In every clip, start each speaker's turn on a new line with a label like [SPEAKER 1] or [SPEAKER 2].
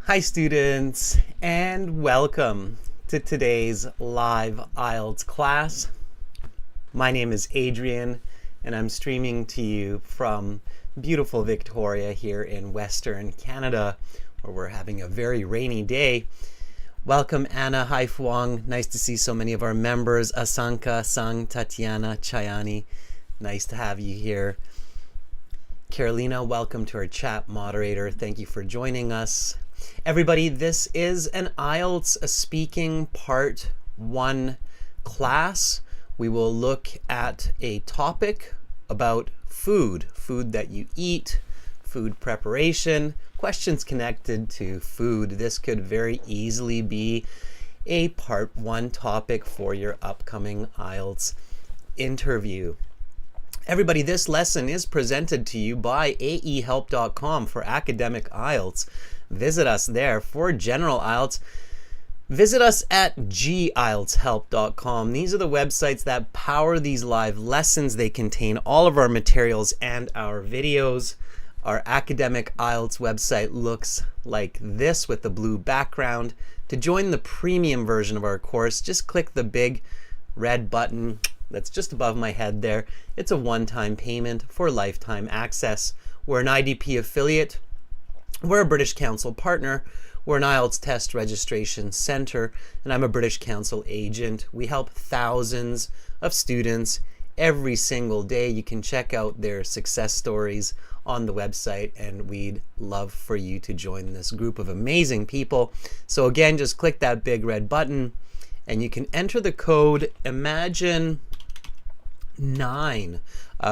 [SPEAKER 1] Hi students, and welcome to today's live IELTS class. My name is Adrian, and I'm streaming to you from beautiful Victoria here in Western Canada, where we're having a very rainy day. Welcome Anna, Hai Fuang, nice to see so many of our members, Asanka, Sang, Tatiana, Chayani, nice to have you here. Carolina, welcome to our chat moderator, thank you for joining us. Everybody, this is an IELTS speaking part 1 class. We will look at a topic about food that you eat, food preparation, questions connected to food. This could very easily be a part 1 topic for your upcoming IELTS interview. Everybody, this lesson is presented to you by aehelp.com for academic IELTS. Visit us there. For general IELTS, visit us at gieltshelp.com. These are the websites that power these live lessons. They contain all of our materials and our videos. Our academic IELTS website looks like this with the blue background. To join the premium version of our course, just click the big red button that's just above my head there. It's a one-time payment for lifetime access. We're an IDP affiliate. We're a British Council partner. We're an IELTS test registration center, and I'm a British Council agent. We help thousands of students every single day. You can check out their success stories on the website, and we'd love for you to join this group of amazing people. So again, just click that big red button, and you can enter the code IMAGINE9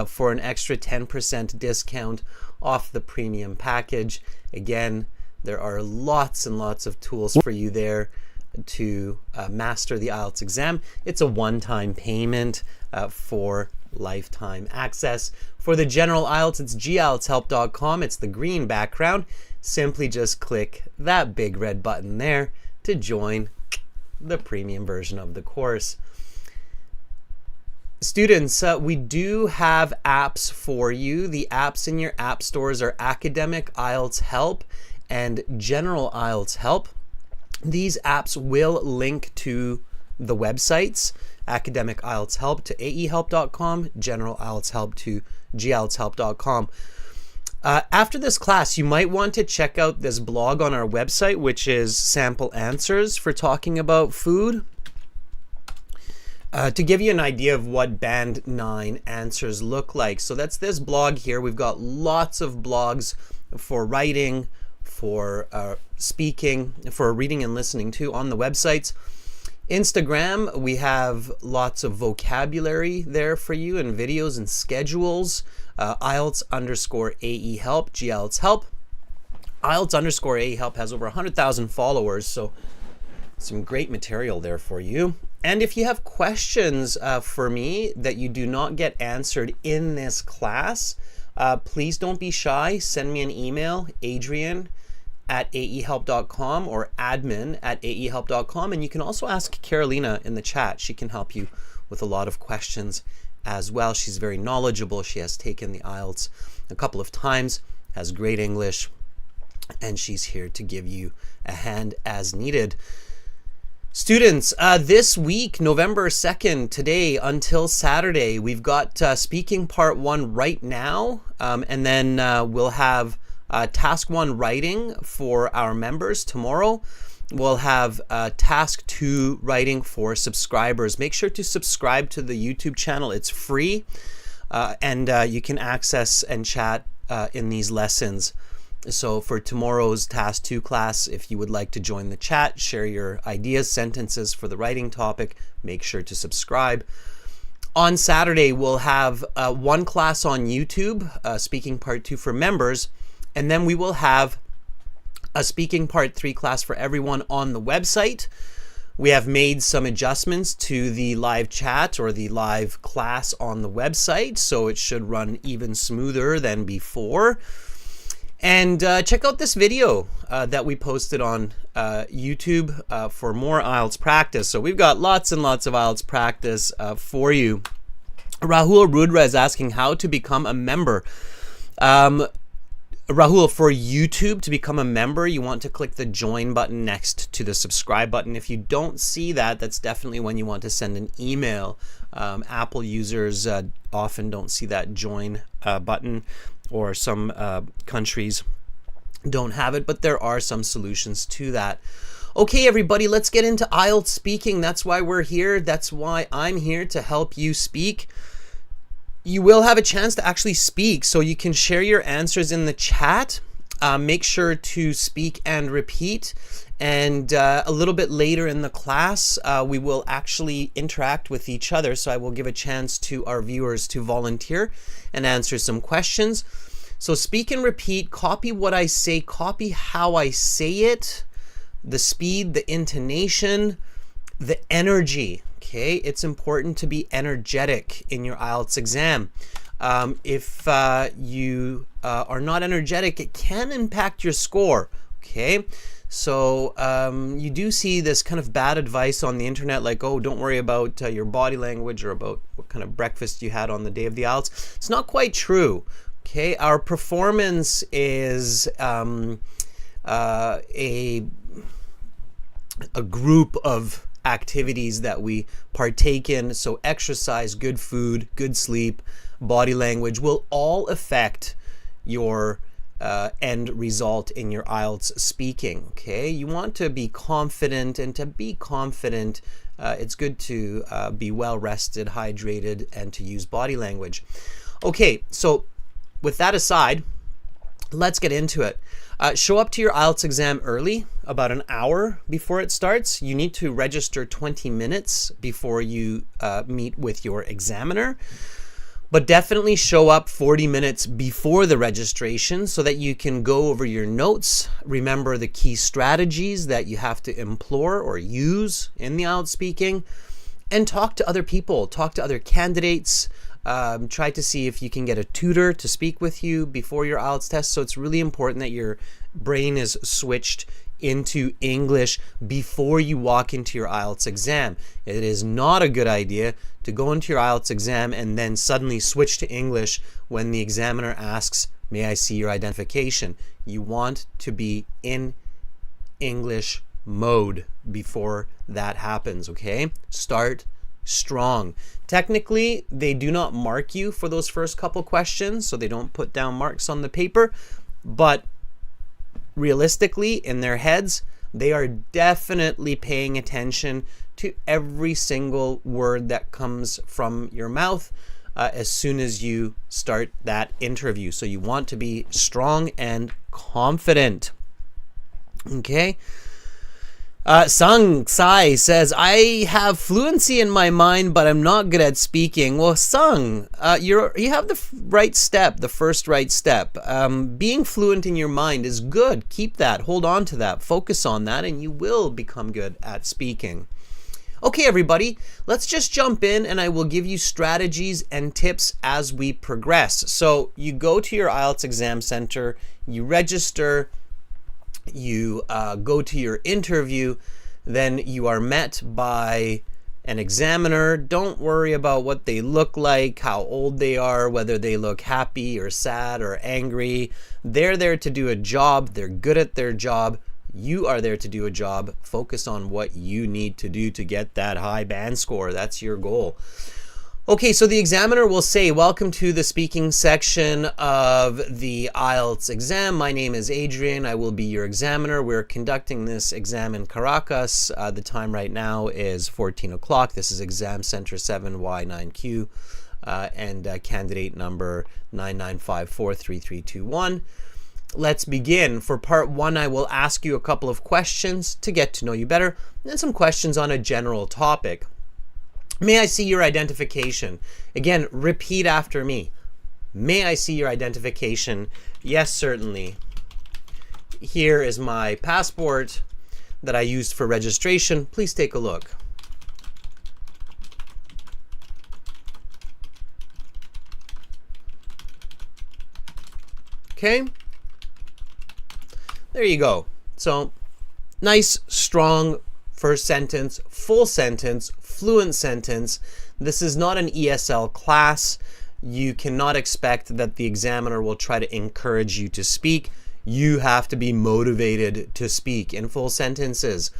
[SPEAKER 1] for an extra 10% discount off the premium package. Again, there are lots and lots of tools for you there to master the IELTS exam. It's a one-time payment for lifetime access. For the general IELTS, it's gieltshelp.com. It's the green background. Simply just click that big red button there to join the premium version of the course. Students, we do have apps for you. The apps in your app stores are Academic IELTS Help and General IELTS Help. These apps will link to the websites, Academic IELTS Help to aehelp.com, General IELTS Help to gieltshelp.com. After this class, you might want to check out this blog on our website, which is sample answers for talking about food. To give you an idea of what Band 9 answers look like. So that's this blog here. We've got lots of blogs for writing, for speaking, for reading and listening to on the websites. Instagram, we have lots of vocabulary there for you and videos and schedules. IELTS_AE Help, GIELTS Help. IELTS_AE Help has over 100,000 followers, so some great material there for you. And if you have questions for me that you do not get answered in this class, please don't be shy. Send me an email, adrian@aehelp.com or admin@aehelp.com. And you can also ask Carolina in the chat. She can help you with a lot of questions as well. She's very knowledgeable. She has taken the IELTS a couple of times, has great English, and she's here to give you a hand as needed. Students, this week, November 2nd, today until Saturday, we've got speaking part 1 right now, and then we'll have task 1 writing for our members tomorrow. We'll have task 2 writing for subscribers. Make sure to subscribe to the YouTube channel. It's free, and you can access and chat in these lessons. So for tomorrow's task 2 class, if you would like to join the chat, share your ideas, sentences for the writing topic, make sure to subscribe. On Saturday, we'll have 1 class on YouTube, speaking part 2 for members, and then we will have a speaking part 3 class for everyone on the website. We have made some adjustments to the live chat or the live class on the website, so it should run even smoother than before. And check out this video that we posted on YouTube for more IELTS practice. So we've got lots and lots of IELTS practice for you. Rahul Rudra is asking how to become a member. Rahul, for YouTube to become a member, you want to click the join button next to the subscribe button. If you don't see that, that's definitely when you want to send an email. Apple users often don't see that join button, or some countries don't have it, but there are some solutions to that. Okay, everybody, let's get into IELTS speaking. That's why we're here. That's why I'm here, to help you speak. You will have a chance to actually speak, so you can share your answers in the chat. Make sure to speak and repeat. And a little bit later in the class, we will actually interact with each other. So I will give a chance to our viewers to volunteer and answer some questions. So speak and repeat, copy what I say, copy how I say it, the speed, the intonation, the energy. Okay, it's important to be energetic in your IELTS exam. If you are not energetic, it can impact your score. Okay, so you do see this kind of bad advice on the internet, like, oh, don't worry about your body language or about what kind of breakfast you had on the day of the IELTS. It's not quite true. Okay, our performance is a group of activities that we partake in. So exercise, good food, good sleep, body language will all affect your end result in your IELTS speaking. Okay, you want to be confident, and to be confident, it's good to be well rested, hydrated, and to use body language. Okay, so with that aside, let's get into it. Show up to your IELTS exam early, about an hour before it starts. You need to register 20 minutes before you meet with your examiner. But definitely show up 40 minutes before the registration so that you can go over your notes, remember the key strategies that you have to employ or use in the IELTS speaking, and talk to other people, talk to other candidates. Try to see if you can get a tutor to speak with you before your IELTS test. So it's really important that your brain is switched into English before you walk into your IELTS exam. It is not a good idea to go into your IELTS exam and then suddenly switch to English when the examiner asks, may I see your identification? You want to be in English mode before that happens, okay? Start strong. Technically, they do not mark you for those first couple questions, so they don't put down marks on the paper, but realistically, in their heads, they are definitely paying attention to every single word that comes from your mouth as soon as you start that interview. So you want to be strong and confident. Okay. Sung Sai says, I have fluency in my mind, but I'm not good at speaking. Well, Sung, you have the right step, the first right step. Being fluent in your mind is good. Keep that. Hold on to that. Focus on that, and you will become good at speaking. Okay, everybody, let's just jump in, and I will give you strategies and tips as we progress. So you go to your IELTS exam center, you register, you go to your interview, then you are met by an examiner. Don't worry about what they look like, how old they are, whether they look happy or sad or angry. They're there to do a job. They're good at their job. You are there to do a job. Focus on what you need to do to get that high band score. That's your goal. Okay, so the examiner will say, welcome to the speaking section of the IELTS exam. My name is Adrian. I will be your examiner. We're conducting this exam in Caracas. The time right now is 14 o'clock. This is exam center 7Y9Q and candidate number 99543321. Let's begin. For part one, I will ask you a couple of questions to get to know you better, and some questions on a general topic. May I see your identification? Again, repeat after me. May I see your identification? Yes, certainly. Here is my passport that I used for registration. Please take a look. Okay. There you go. So, nice, strong first sentence, full sentence, fluent sentence. This is not an ESL class. you cannot expect that the examiner will try to encourage you to speak. You have to be motivated to speak in full sentences.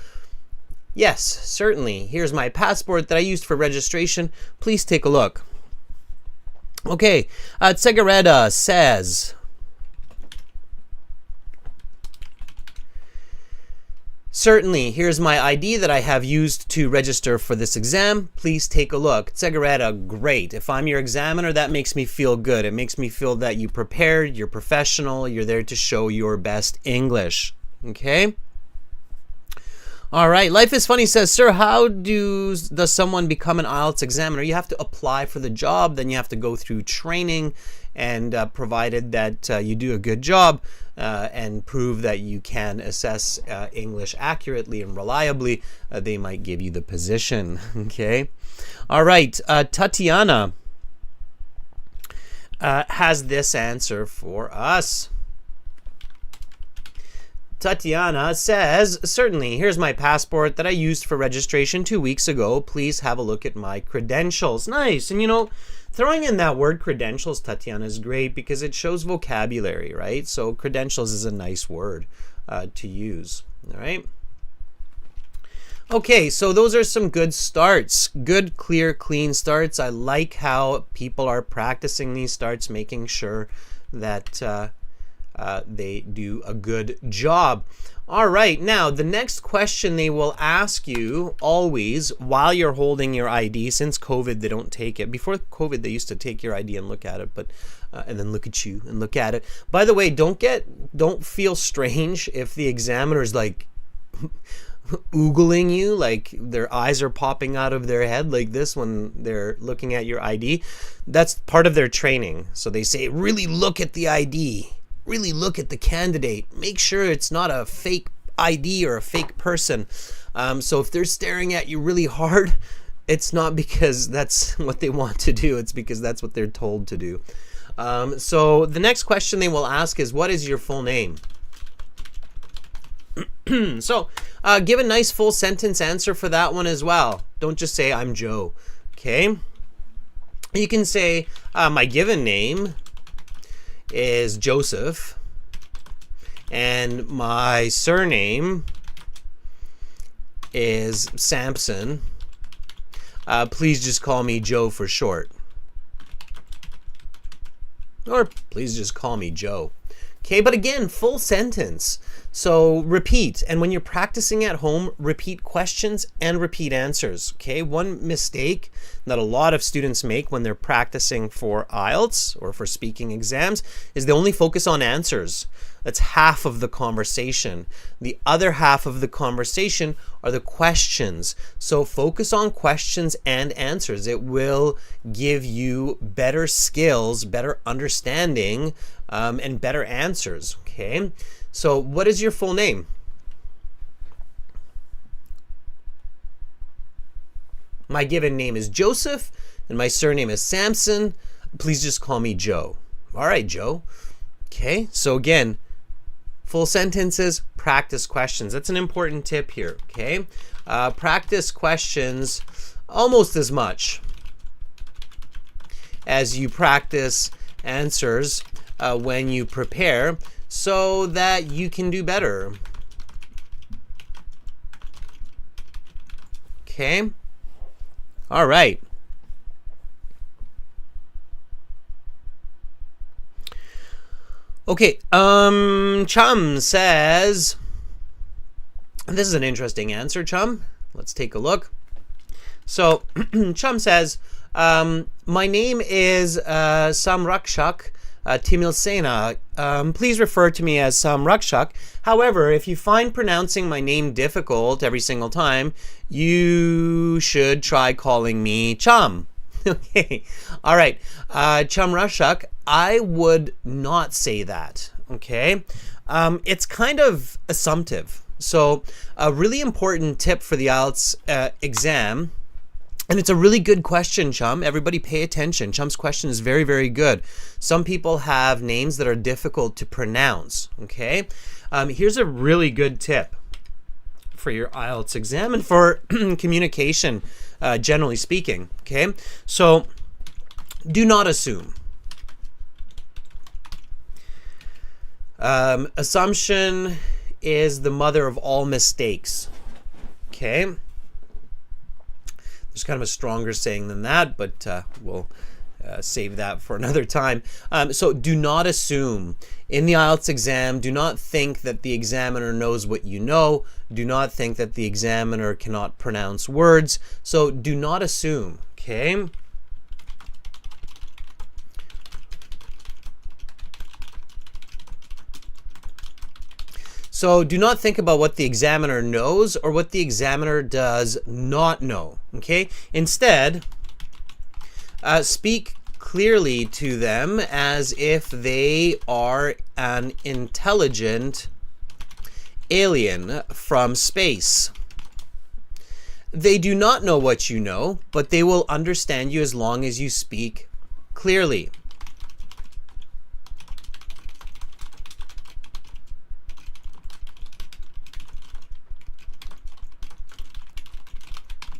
[SPEAKER 1] Yes, certainly. Here's my passport that I used for registration. Please take a look. Okay, Tsegareda says, certainly, here's my ID that I have used to register for this exam. Please take a look. Tsegareda, great. If I'm your examiner, that makes me feel good. It makes me feel that you prepared, you're professional, you're there to show your best English. Okay? All right, Life is Funny says, sir, how does someone become an IELTS examiner? You have to apply for the job, then you have to go through training, and provided that you do a good job and prove that you can assess English accurately and reliably, they might give you the position. Okay. All right, Tatiana has this answer for us. Tatiana says, certainly, here's my passport that I used for registration 2 weeks ago. Please have a look at my credentials. Nice. And you know, throwing in that word credentials, Tatiana, is great because it shows vocabulary, right? So credentials is a nice word to use, all right? Okay, so those are some good starts. Good, clear, clean starts. I like how people are practicing these starts, making sure that they do a good job. All right, now the next question they will ask you always while you're holding your ID, since COVID they don't take it. Before COVID they used to take your ID and look at it, but and then look at you and look at it. By the way, don't feel strange if the examiner's like oogling you, like their eyes are popping out of their head like this when they're looking at your ID. That's part of their training. So they say, really look at the ID. Really look at the candidate. Make sure it's not a fake ID or a fake person. So if they're staring at you really hard, it's not because that's what they want to do. It's because that's what they're told to do. So the next question they will ask is, what is your full name? So give a nice full sentence answer for that one as well. Don't just say, I'm Joe. Okay? You can say, my given name is Joseph, and my surname is Sampson. Please just call me Joe for short. Or please just call me Joe. Okay, but again, full sentence. So repeat, and when you're practicing at home, repeat questions and repeat answers. Okay, one mistake that a lot of students make when they're practicing for IELTS or for speaking exams is they only focus on answers. That's half of the conversation. The other half of the conversation are the questions. So focus on questions and answers. It will give you better skills, better understanding, and better answers. Okay. So what is your full name? My given name is Joseph, and my surname is Sampson. Please just call me Joe. All right, Joe. Okay, so again, full sentences, practice questions. That's an important tip here, okay? Practice questions almost as much as you practice answers when you prepare, so that you can do better. Okay? All right. Okay, Chum says, this is an interesting answer, Chum. Let's take a look. So, Chum says, my name is Samrakshak Timilsena. Please refer to me as Samrakshak. However, if you find pronouncing my name difficult every single time, you should try calling me Chum. Okay. All right. Chamrakshak, I would not say that. Okay. It's kind of assumptive. So a really important tip for the IELTS exam, and it's a really good question, Chum. Everybody pay attention. Chum's question is very, very good. Some people have names that are difficult to pronounce. Okay. Here's a really good tip for your IELTS exam and for communication, generally speaking. Okay. So Do not assume. Assumption is the mother of all mistakes. Okay? There's kind of a stronger saying than that, but we'll save that for another time. So do not assume. In the IELTS exam, do not think that the examiner knows what you know. Do not think that the examiner cannot pronounce words. So do not assume, okay? So do not think about what the examiner knows or what the examiner does not know, okay? Instead, speak clearly to them as if they are an intelligent alien from space. They do not know what you know, but they will understand you as long as you speak clearly.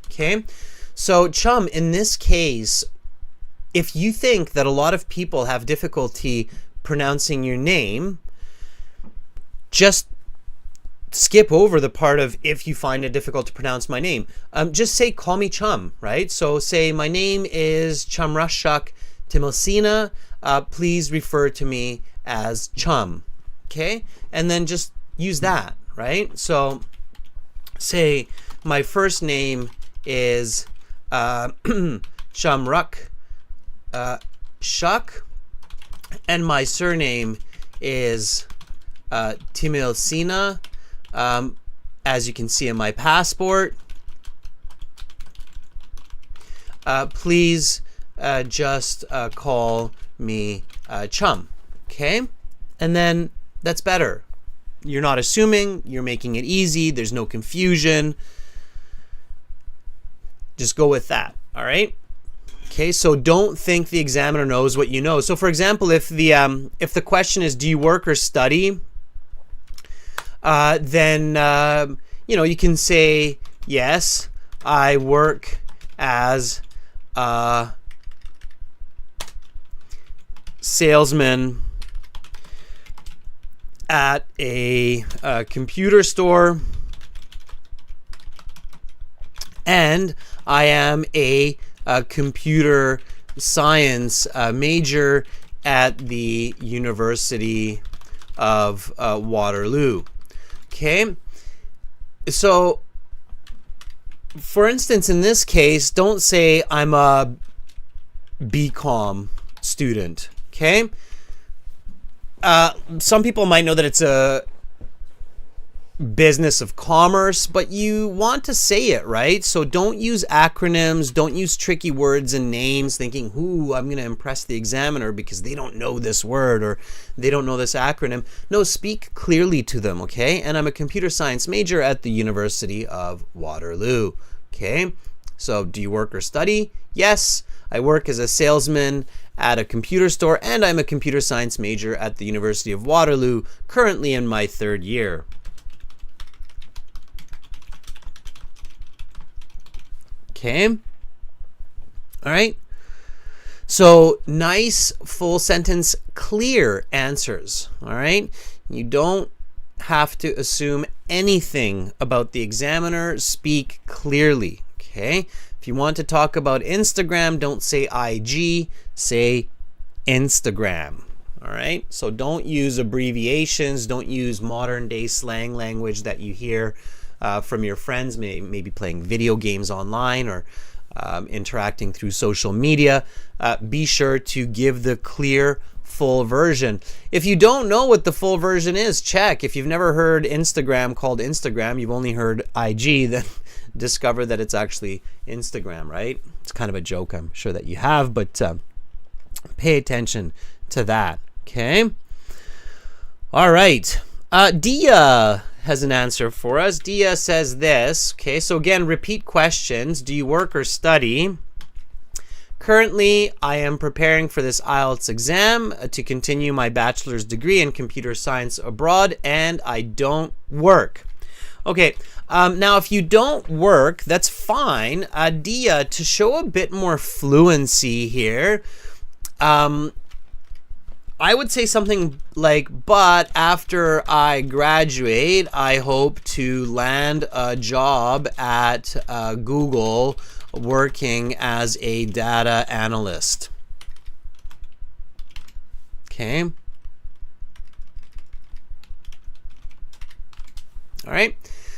[SPEAKER 1] Okay, so chum, in this case, if you think that a lot of people have difficulty pronouncing your name, just skip over the part of if you find it difficult to pronounce my name. Just say, call me chum, right? So say, my name is Chamrashak Timilsina. Please refer to me as chum, okay? And then just use that, right? So say, my first name is Chamrak Shak, and my surname is Timilsina, as you can see in my passport. Please just call me chum, okay? And then that's better. You're not assuming, you're making it easy, there's no confusion. Just go with that, all right? Okay, so don't think the examiner knows what you know. So for example, if the question is, do you work or study? Then you can say, yes, I work as a salesman at a computer store, and I am a computer science major at the University of Waterloo. Okay, so for instance, in this case, don't say I'm a BCom student. Okay, some people might know that it's a business of commerce, but you want to say it, right? So don't use acronyms, don't use tricky words and names thinking, ooh, I'm going to impress the examiner because they don't know this word or they don't know this acronym. No, speak clearly to them, okay? And I'm a computer science major at the University of Waterloo, okay? So do you work or study? Yes, I work as a salesman at a computer store, and I'm a computer science major at the University of Waterloo, currently in my 3rd year. Okay. All right. So nice full sentence, clear answers. All right. You don't have to assume anything about the examiner. Speak clearly. Okay. If you want to talk about Instagram, don't say IG, say Instagram. All right. So don't use abbreviations. Don't use modern day slang language that you hear from your friends, maybe playing video games online or interacting through social media. Be sure to give the clear, full version. If you don't know what the full version is, check. If you've never heard Instagram called Instagram, you've only heard IG, then discover that it's actually Instagram, right? It's kind of a joke, I'm sure that you have, but pay attention to that, okay? All right. Dia has an answer for us. Dia says this. Okay, so again, repeat questions. Do you work or study? Currently, I am preparing for this IELTS exam to continue my bachelor's degree in computer science abroad, and I don't work. Okay, now if you don't work, that's fine. Dia, to show a bit more fluency here, I would say something like, but after I graduate, I hope to land a job at Google working as a data analyst. Okay. All right.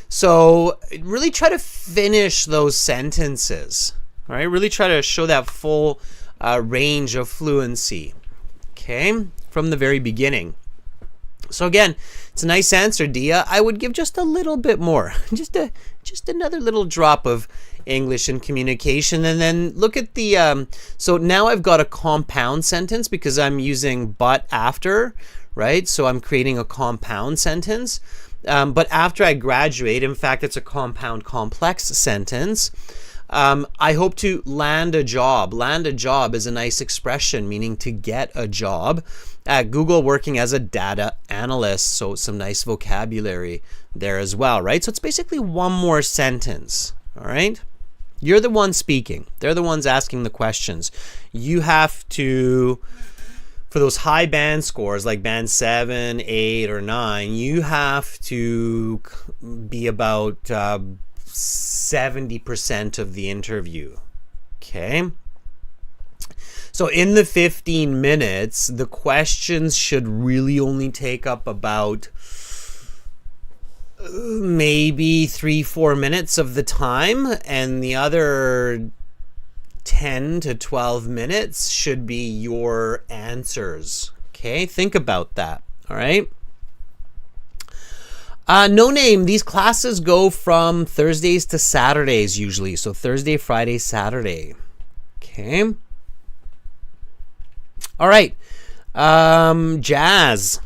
[SPEAKER 1] So really try to finish those sentences. All right. Really try to show that full range of fluency. Okay, from the very beginning. So again, it's a nice answer, Dia. I would give just a little bit more, just another little drop of English and communication, and then look at the. So now I've got a compound sentence because I'm using but after, right? So I'm creating a compound sentence. But after I graduate, in fact, it's a compound complex sentence. I hope to land a job. Land a job is a nice expression, meaning to get a job at Google working as a data analyst. So some nice vocabulary there as well, right? So it's basically one more sentence, all right? You're the one speaking. They're the ones asking the questions. You have to, for those high band scores like band 7, 8, or 9, you have to be about 70% of the interview. Okay. So in the 15 minutes, the questions should really only take up about maybe 3-4 minutes of the time, and the other 10 to 12 minutes should be your answers. Okay, think about that. All right. No name. These classes go from Thursdays to Saturdays usually. So Thursday, Friday, Saturday. Okay. All right. Jazz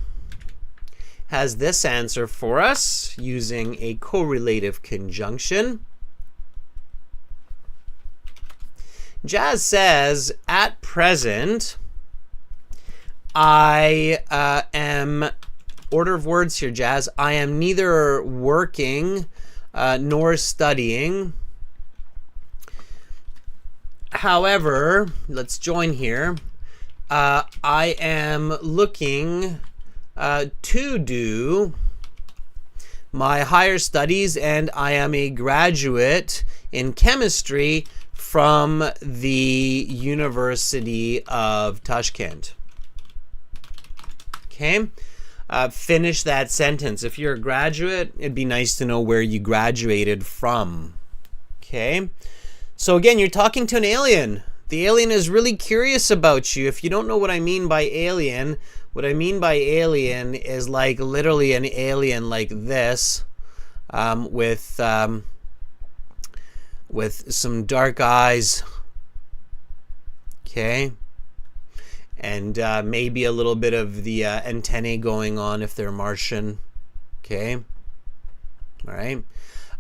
[SPEAKER 1] has this answer for us using a correlative conjunction. Jazz says, at present, I am... Order of words here, Jazz. I am neither working nor studying. However, let's join here. I am looking to do my higher studies, and I am a graduate in chemistry from the University of Tashkent. Okay. Finish that sentence. If you're a graduate, it'd be nice to know where you graduated from. Okay. So again, you're talking to an alien. The alien is really curious about you. If you don't know what I mean by alien, what I mean by alien is like literally an alien like this, with some dark eyes. Okay. And maybe a little bit of the antennae going on if they're Martian. Okay. All right.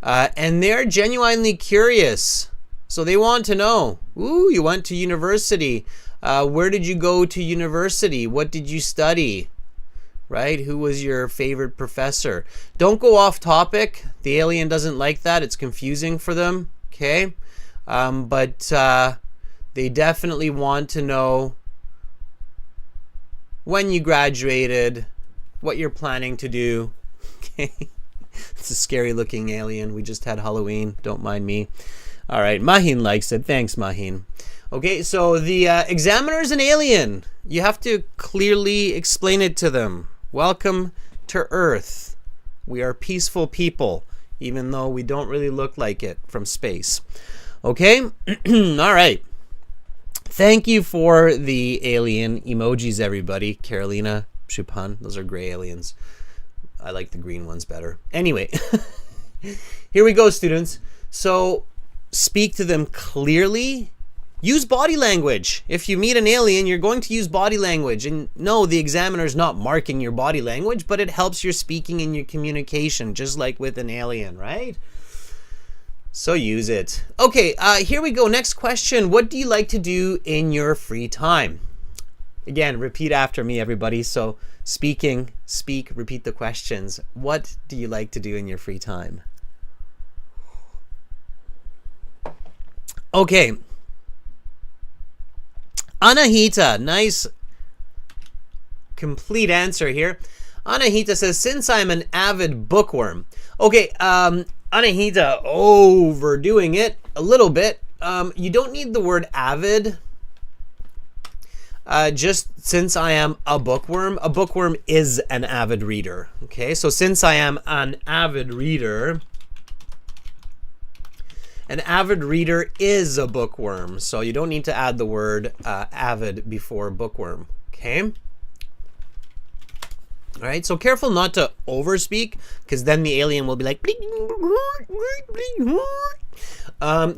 [SPEAKER 1] And they're genuinely curious. So they want to know, ooh, you went to university. Where did you go to university? What did you study? Right? Who was your favorite professor? Don't go off topic. The alien doesn't like that. It's confusing for them. Okay. But they definitely want to know when you graduated, what you're planning to do. Okay. It's a scary looking alien. We just had Halloween. Don't mind me. All right. Mahin likes it. Thanks, Mahin. Okay. So the examiner is an alien. You have to clearly explain it to them. Welcome to Earth. We are peaceful people, even though we don't really look like it from space. Okay. All right. Thank you for the alien emojis, everybody. Carolina, Shupan, those are gray aliens. I like the green ones better. Anyway, here we go, students. So speak to them clearly. Use body language. If you meet an alien, you're going to use body language. And no, the examiner is not marking your body language, but it helps your speaking and your communication, just like with an alien, right? So use it. Okay, here we go. Next question. What do you like to do in your free time? Again, repeat after me, everybody. So speak, repeat the questions. What do you like to do in your free time? Okay. Anahita, nice complete answer here. Anahita says, since I'm an avid bookworm. Okay, Anahita, overdoing it a little bit. You don't need the word avid. Just since I am a bookworm is an avid reader. Okay, so since I am an avid reader is a bookworm. So you don't need to add the word avid before bookworm. Okay. All right, so careful not to overspeak, because then the alien will be like,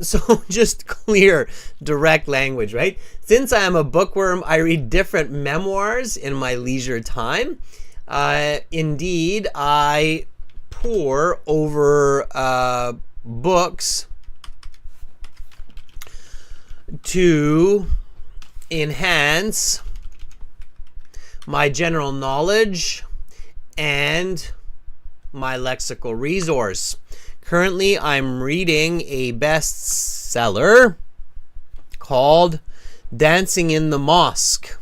[SPEAKER 1] so just clear, direct language, right? Since I am a bookworm, I read different memoirs in my leisure time. Indeed, I pore over books to enhance my general knowledge and my lexical resource. Currently, I'm reading a bestseller called Dancing in the Mosque.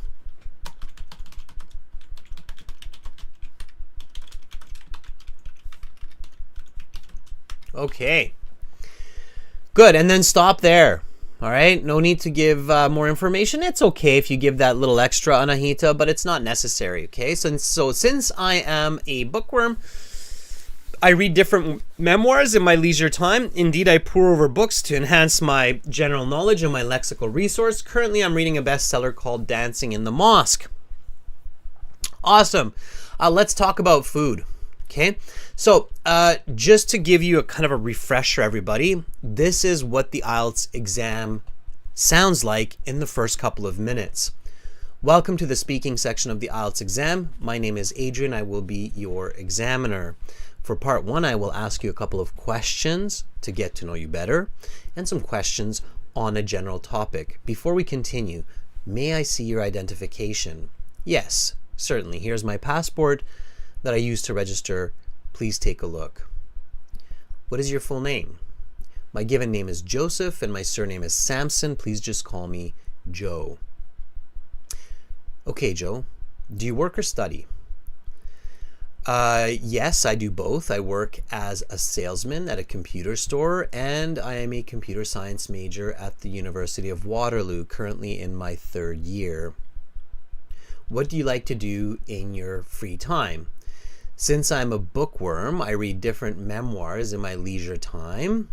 [SPEAKER 1] Okay. Good, and then stop there. All right, no need to give more information. It's okay if you give that little extra, Anahita, but it's not necessary, okay? So since I am a bookworm, I read different memoirs in my leisure time. Indeed, I pore over books to enhance my general knowledge and my lexical resource. Currently, I'm reading a bestseller called Dancing in the Mosque. Awesome. Let's talk about food. Okay, so just to give you a kind of a refresher, everybody, this is what the IELTS exam sounds like in the first couple of minutes. Welcome to the speaking section of the IELTS exam. My name is Adrian. I will be your examiner. For part one, I will ask you a couple of questions to get to know you better and some questions on a general topic. Before we continue, may I see your identification? Yes, certainly. Here's my passport that I used to register. Please take a look. What is your full name? My given name is Joseph and my surname is Sampson. Please just call me Joe. Okay, Joe, do you work or study? Yes, I do both. I work as a salesman at a computer store, and I am a computer science major at the University of Waterloo, currently in my 3rd year. What do you like to do in your free time? Since I'm a bookworm, I read different memoirs in my leisure time.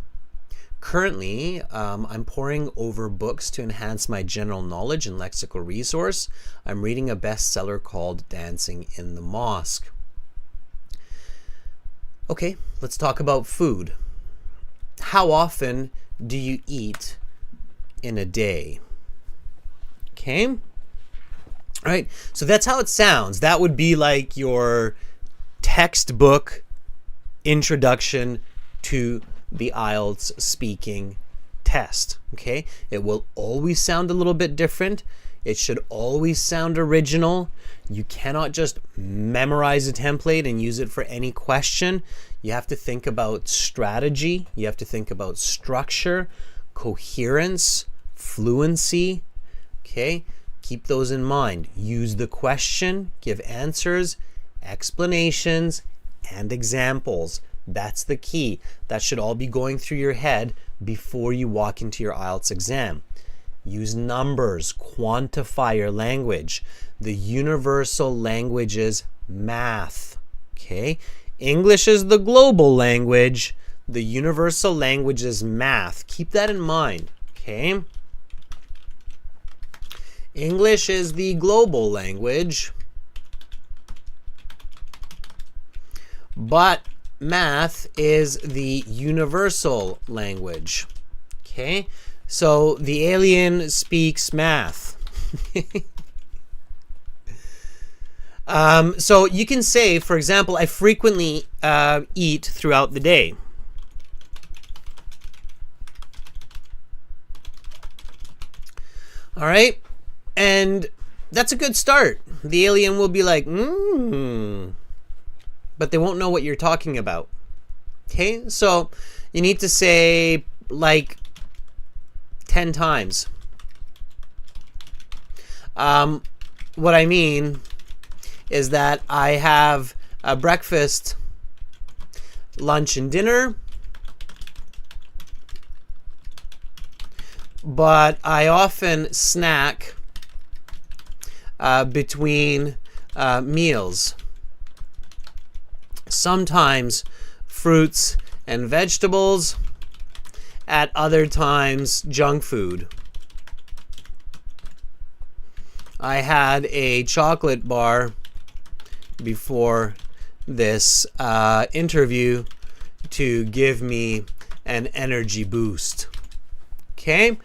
[SPEAKER 1] Currently, I'm poring over books to enhance my general knowledge and lexical resource. I'm reading a bestseller called Dancing in the Mosque. Okay, let's talk about food. How often do you eat in a day? Okay. All right, so that's how it sounds. That would be like your textbook introduction to the IELTS speaking test. Okay, it will always sound a little bit different. It should always sound original. You cannot just memorize a template and use it for any question. You have to think about strategy. You have to think about structure, coherence, fluency. Okay, keep those in mind. Use the question, give answers, explanations, and examples. That's the key. That should all be going through your head before you walk into your IELTS exam. Use numbers, quantify your language. The universal language is math. Okay? English is the global language. The universal language is math. Keep that in mind. Okay? English is the global language, but math is the universal language. Okay, so the alien speaks math. So you can say, for example, I frequently eat throughout the day. All right, and that's a good start. The alien will be like, but they won't know what you're talking about. Okay, so you need to say like 10 times. What I mean is that I have a breakfast, lunch, and dinner, but I often snack between meals. Sometimes fruits and vegetables, at other times junk food. I had a chocolate bar before this interview to give me an energy boost. Okay,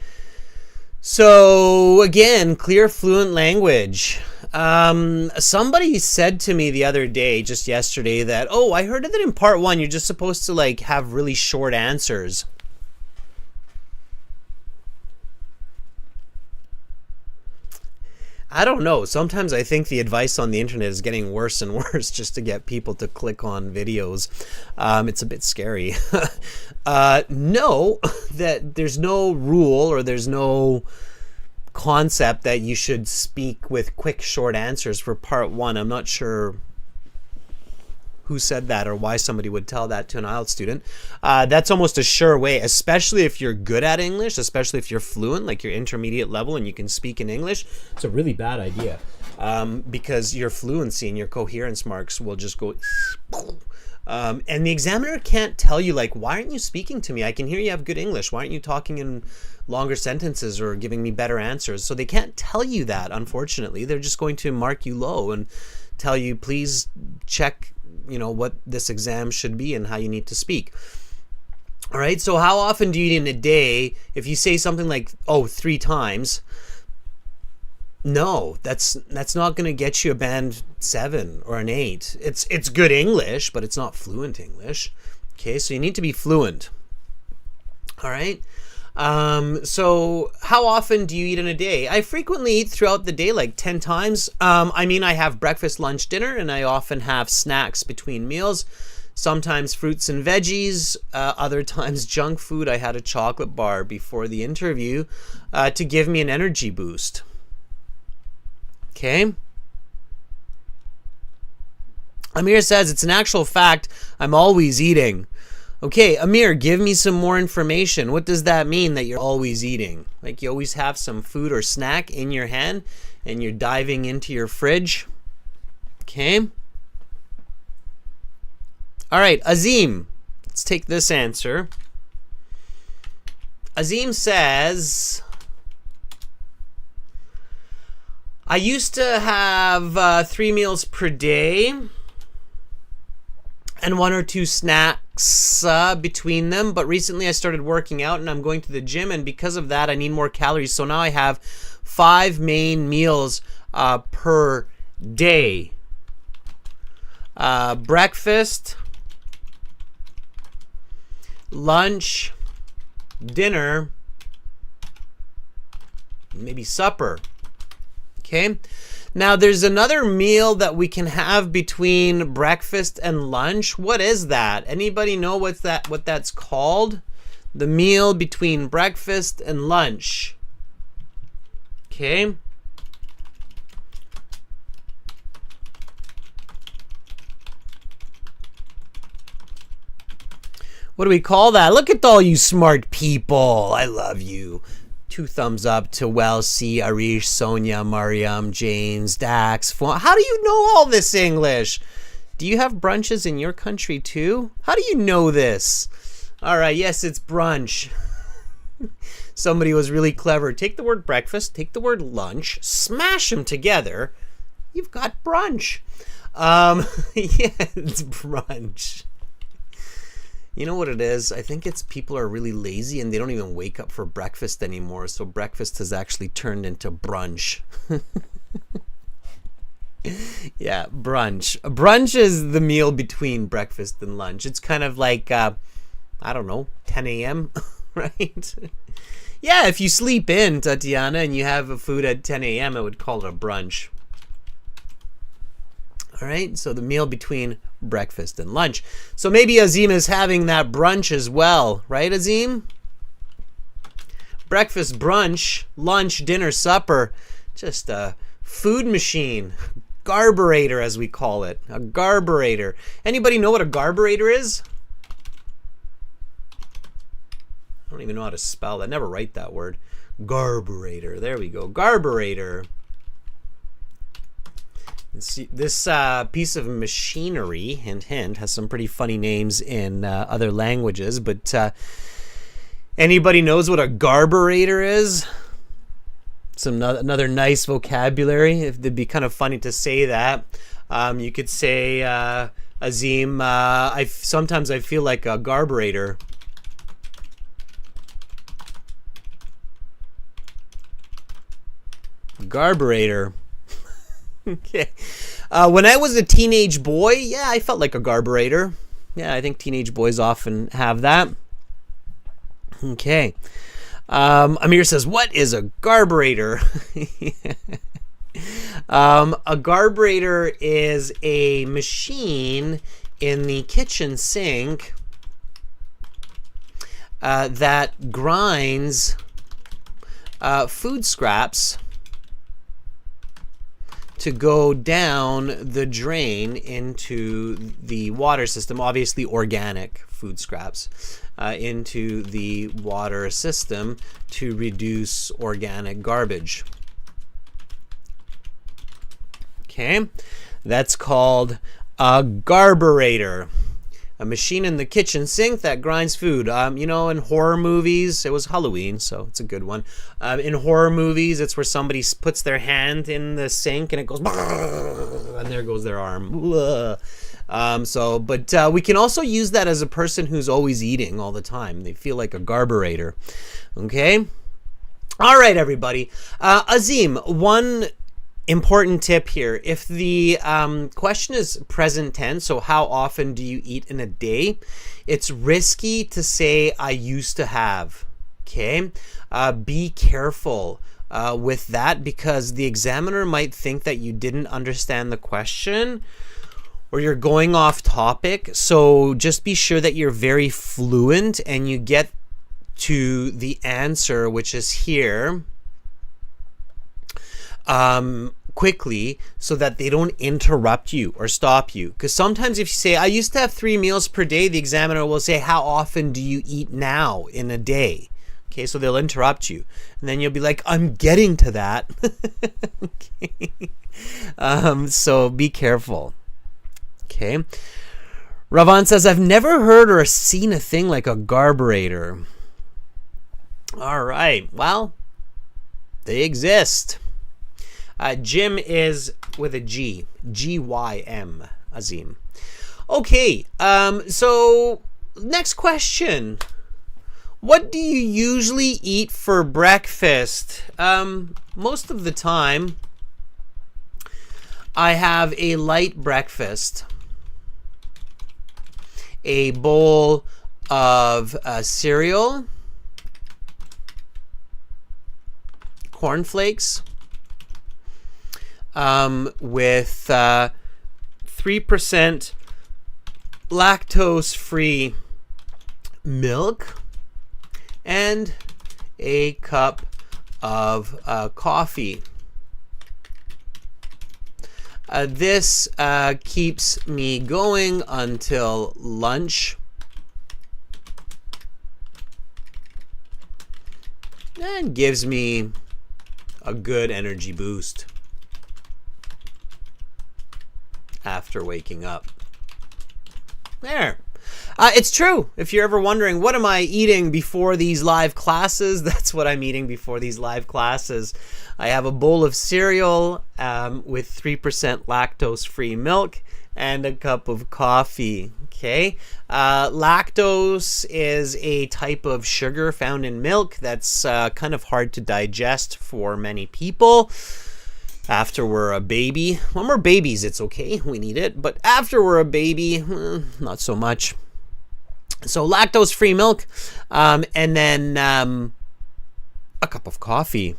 [SPEAKER 1] so again, clear, fluent language. Somebody said to me the other day, just yesterday, that, oh, I heard that in part 1 you're just supposed to like have really short answers. I don't know. Sometimes I think the advice on the internet is getting worse and worse just to get people to click on videos. It's a bit scary. No, that there's no rule or there's no concept that you should speak with quick, short answers for part 1. I'm not sure who said that or why somebody would tell that to an IELTS student. That's almost a sure way, especially if you're good at English, especially if you're fluent, like your intermediate level and you can speak in English. It's a really bad idea because your fluency and your coherence marks will just go and the examiner can't tell you, like, why aren't you speaking to me? I can hear you have good English. Why aren't you talking in longer sentences or giving me better answers? So they can't tell you that, unfortunately. They're just going to mark you low and tell you, please check, you know, what this exam should be and how you need to speak. All right, so how often do you eat in a day? If you say something like, oh, 3 times, no, that's not going to get you a band 7 or an 8. It's good English, but it's not fluent English. Okay, so you need to be fluent. All right. So how often do you eat in a day? I frequently eat throughout the day, like 10 times. I mean, I have breakfast, lunch, dinner, and I often have snacks between meals. Sometimes fruits and veggies, other times junk food. I had a chocolate bar before the interview to give me an energy boost. Okay. Amir says, it's an actual fact. I'm always eating. Okay, Amir, give me some more information. What does that mean that you're always eating? Like you always have some food or snack in your hand and you're diving into your fridge? Okay. All right, Azim. Let's take this answer. Azim says, I used to have 3 meals per day and 1 or 2 snacks between them, but recently I started working out and I'm going to the gym, and because of that I need more calories, so now I have 5 main meals per day. Breakfast, lunch, dinner, maybe supper. Okay. Now there's another meal that we can have between breakfast and lunch. What is that? Anybody know what that's called? The meal between breakfast and lunch. Okay. What do we call that? Look at all you smart people. I love you. 2 thumbs up to Welsi, Arish, Sonia, Mariam, James, Dax. How do you know all this English? Do you have brunches in your country too? How do you know this? All right, yes, it's brunch. Somebody was really clever. Take the word breakfast, take the word lunch, smash them together. You've got brunch. Yeah, it's brunch. You know what it is? I think it's people are really lazy and they don't even wake up for breakfast anymore. So breakfast has actually turned into brunch. Yeah, brunch. Brunch is the meal between breakfast and lunch. It's kind of like, I don't know, 10 a.m., right? Yeah, if you sleep in, Tatiana, and you have a food at 10 a.m., I would call it a brunch. All right, so the meal between breakfast and lunch. So maybe Azim is having that brunch as well, right, Azim? Breakfast, brunch, lunch, dinner, supper. just a food machine. Garburator, as we call it. A garburator. Anybody know what a garburator is? I don't even know how to spell that. Never write that word. Garburator. There we go. Garburator. This piece of machinery, hint, hint, has some pretty funny names in other languages, but anybody knows what a garburator is? Another nice vocabulary. It'd be kind of funny to say that. You could say, Azim, sometimes I feel like a garburator. Garburator. Okay. When I was a teenage boy, yeah, I felt like a garburator. Yeah, I think teenage boys often have that. Okay. Amir says, what is a garburator? A garburator is a machine in the kitchen sink that grinds food scraps to go down the drain into the water system, obviously organic food scraps, into the water system to reduce organic garbage. Okay, that's called a garburator. A machine in the kitchen sink that grinds food. You know, in horror movies, it was Halloween, so it's a good one. In horror movies, it's where somebody puts their hand in the sink and it goes, and there goes their arm. But we can also use that as a person who's always eating all the time. They feel like a garburator. Okay? All right, everybody. Azim, one important tip here. If the question is present tense, so how often do you eat in a day, it's risky to say I used to have. Okay, be careful with that, because the examiner might think that you didn't understand the question or you're going off topic. So just be sure that you're very fluent and you get to the answer, which is here, quickly, so that they don't interrupt you or stop you. Because sometimes if you say, I used to have 3 meals per day, the examiner will say, how often do you eat now in a day? Okay, so they'll interrupt you. And then you'll be like, I'm getting to that. Okay. So be careful. Okay. Ravan says, I've never heard or seen a thing like a garburator. All right. Well, they exist. Jim is with a G. G-Y-M. Azim. Okay. So next question. What do you usually eat for breakfast? Most of the time, I have a light breakfast. A bowl of cereal, cornflakes, with 3% lactose-free milk, and a cup of coffee. This keeps me going until lunch, and gives me a good energy boost after waking up. There. It's true. If you're ever wondering, what am I eating before these live classes? That's what I'm eating before these live classes. I have a bowl of cereal with 3% lactose-free milk and a cup of coffee. Okay. Lactose is a type of sugar found in milk that's kind of hard to digest for many people. After we're a baby. When we're babies, it's okay. We need it. But after we're a baby, not so much. So lactose-free milk, and then a cup of coffee.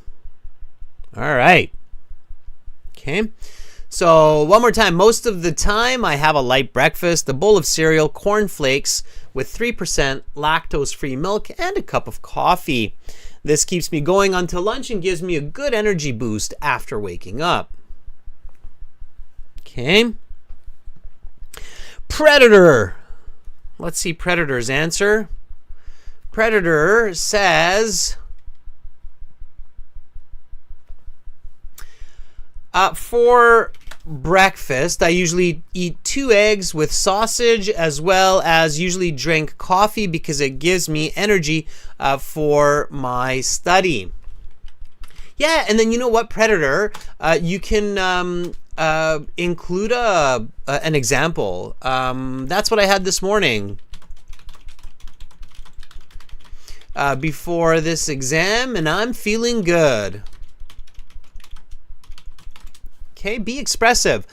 [SPEAKER 1] All right. Okay. So one more time, most of the time I have a light breakfast, a bowl of cereal, cornflakes with 3% lactose-free milk, and a cup of coffee. This keeps me going until lunch and gives me a good energy boost after waking up. Okay. Predator. Let's see Predator's answer. Predator says, for breakfast, I usually eat 2 eggs with sausage, as well as usually drink coffee because it gives me energy for my study. Yeah, and then you know what, Predator? You can include an example. That's what I had this morning. Before this exam, and I'm feeling good. Okay, be expressive.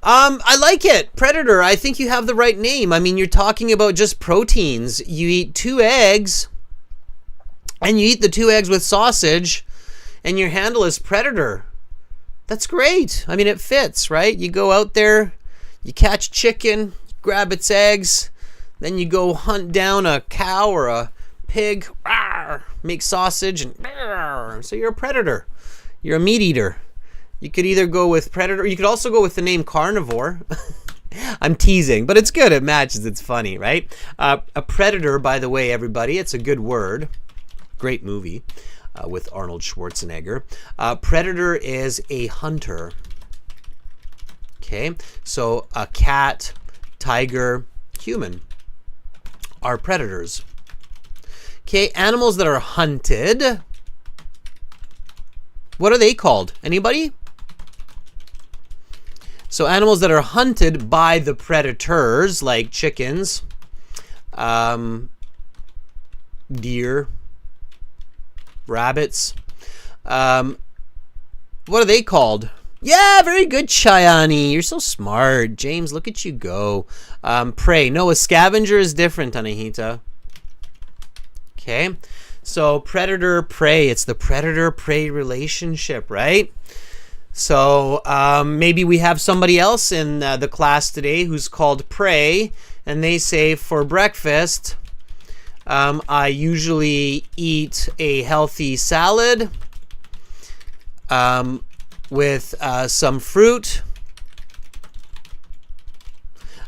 [SPEAKER 1] I like it. Predator, I think you have the right name. I mean, you're talking about just proteins. You eat 2 eggs, and you eat the 2 eggs with sausage, and your handle is Predator. That's great. I mean, it fits, right? You go out there, you catch chicken, grab its eggs, then you go hunt down a cow or a pig, make sausage, and so you're a predator. You're a meat eater. You could either go with predator, you could also go with the name carnivore. I'm teasing, but it's good. It matches. It's funny, right? A predator, by the way, everybody, it's a good word. Great movie with Arnold Schwarzenegger. Predator is a hunter. Okay, so a cat, tiger, human are predators. Okay, animals that are hunted, what are they called? Anybody? So animals that are hunted by the predators, like chickens, deer, rabbits. What are they called? Yeah, very good, Chayani. You're so smart. James, look at you go. Prey. No, a scavenger is different, Anahita. Okay. So predator, prey. It's the predator-prey relationship, right? So maybe we have somebody else in the class today who's called Prey, and they say, for breakfast, I usually eat a healthy salad with some fruit.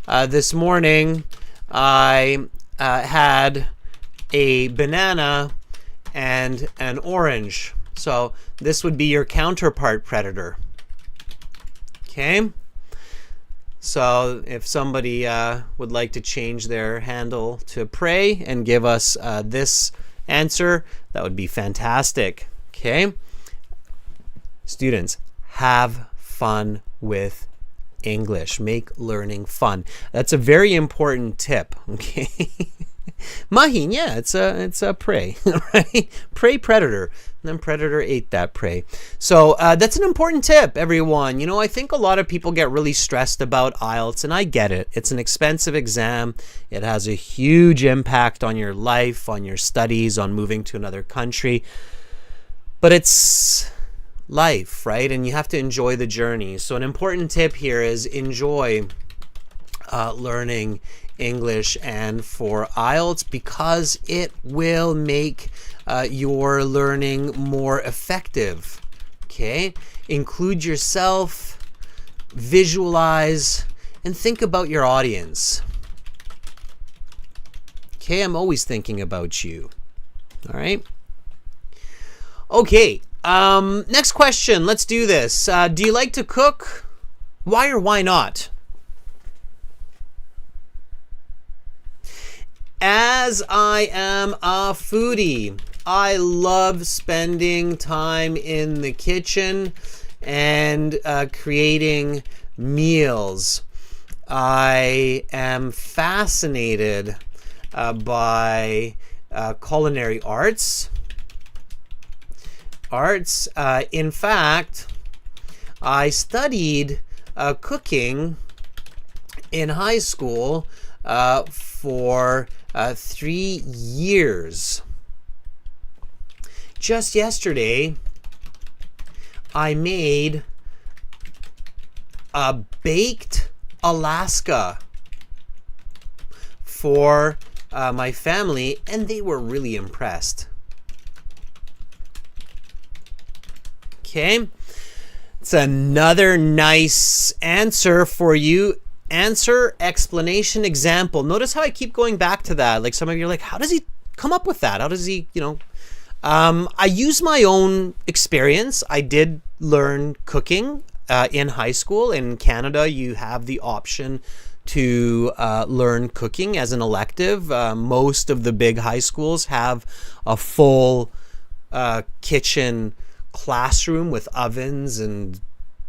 [SPEAKER 1] This morning, I had a banana and an orange. So this would be your counterpart predator. Okay. So if somebody would like to change their handle to Prey and give us this answer, that would be fantastic. Okay. Students, have fun with English. Make learning fun. That's a very important tip. Okay. Mahin, yeah, it's a prey, right? Prey predator. And then predator ate that prey. So that's an important tip, everyone. You know, I think a lot of people get really stressed about IELTS, and I get it. It's an expensive exam. It has a huge impact on your life, on your studies, on moving to another country. But it's life, right? And you have to enjoy the journey. So an important tip here is enjoy learning English and for IELTS, because it will make your learning more effective. Okay? Include yourself, visualize, and think about your audience. Okay? I'm always thinking about you. All right? Okay. Next question. Let's do this. Do you like to cook? Why or why not? As I am a foodie, I love spending time in the kitchen and creating meals. I am fascinated by culinary arts. In fact, I studied cooking in high school for 3 years. Just yesterday, I made baked Alaska for my family, and they were really impressed. Okay, it's another nice answer for you. Answer, explanation, example. Notice how I keep going back to that. Like some of you are like, how does he come up with that? How does he, I use my own experience. I did learn cooking in high school. In Canada, you have the option to learn cooking as an elective. Most of the big high schools have a full kitchen classroom with ovens, and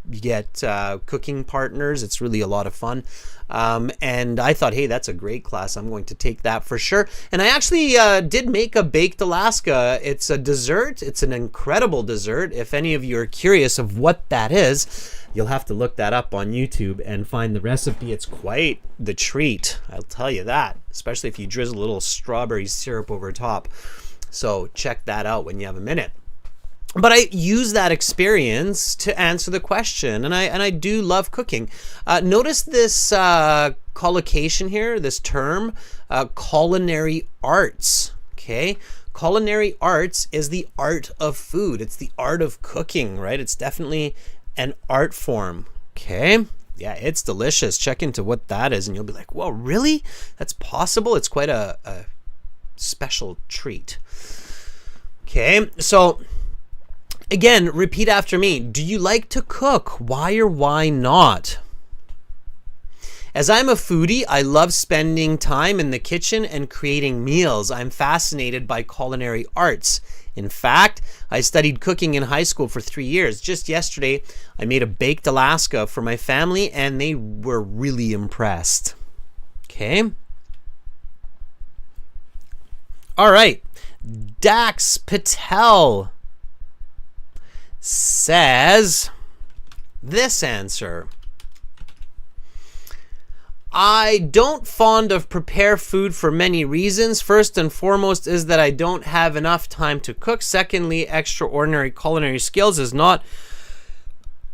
[SPEAKER 1] you get cooking partners. It's really a lot of fun. And I thought, hey, that's a great class. I'm going to take that for sure. And I actually did make a baked Alaska. It's a dessert. It's an incredible dessert. If any of you are curious of what that is, you'll have to look that up on YouTube and find the recipe. It's quite the treat, I'll tell you that, especially if you drizzle a little strawberry syrup over top. So check that out when you have a minute. But I use that experience to answer the question, and I do love cooking. Notice this collocation here, this term, culinary arts. Okay, culinary arts is the art of food. It's the art of cooking, right? It's definitely an art form. Okay, yeah, it's delicious. Check into what that is, and you'll be like, "Whoa, really? That's possible?" It's quite a special treat. Okay, so. Again, repeat after me. Do you like to cook? Why or why not? As I'm a foodie, I love spending time in the kitchen and creating meals. I'm fascinated by culinary arts. In fact, I studied cooking in high school for 3 years. Just yesterday, I made a baked Alaska for my family, and they were really impressed. Okay. All right. Dax Patel says this answer. I don't fond of prepare food for many reasons. First and foremost is that I don't have enough time to cook. Secondly, extraordinary culinary skills is not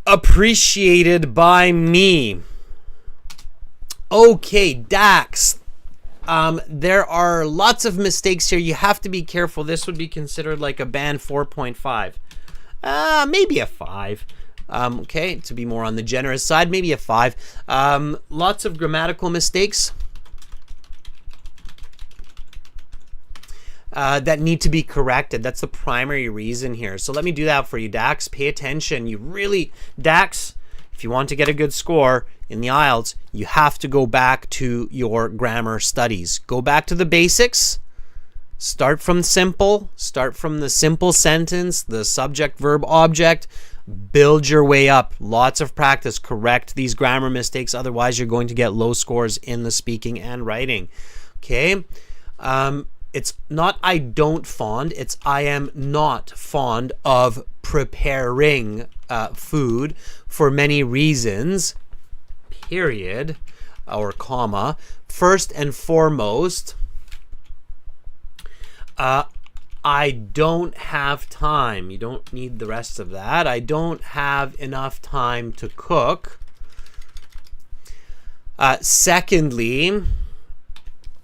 [SPEAKER 1] appreciated by me. Okay, Dax. There are lots of mistakes here. You have to be careful. This would be considered like a band 4.5. Maybe a 5. Okay, to be more on the generous side, maybe a 5. Lots of grammatical mistakes that need to be corrected. That's the primary reason here. So let me do that for you, Dax. Pay attention. Dax, if you want to get a good score in the IELTS, you have to go back to your grammar studies. Go back to the basics. Start from simple. Start from the simple sentence, the subject, verb, object. Build your way up. Lots of practice. Correct these grammar mistakes. Otherwise, you're going to get low scores in the speaking and writing. Okay? It's not I don't fond. It's I am not fond of preparing food for many reasons. Period. Or comma. First and foremost, I don't have time. You don't need the rest of that. I don't have enough time to cook. Secondly,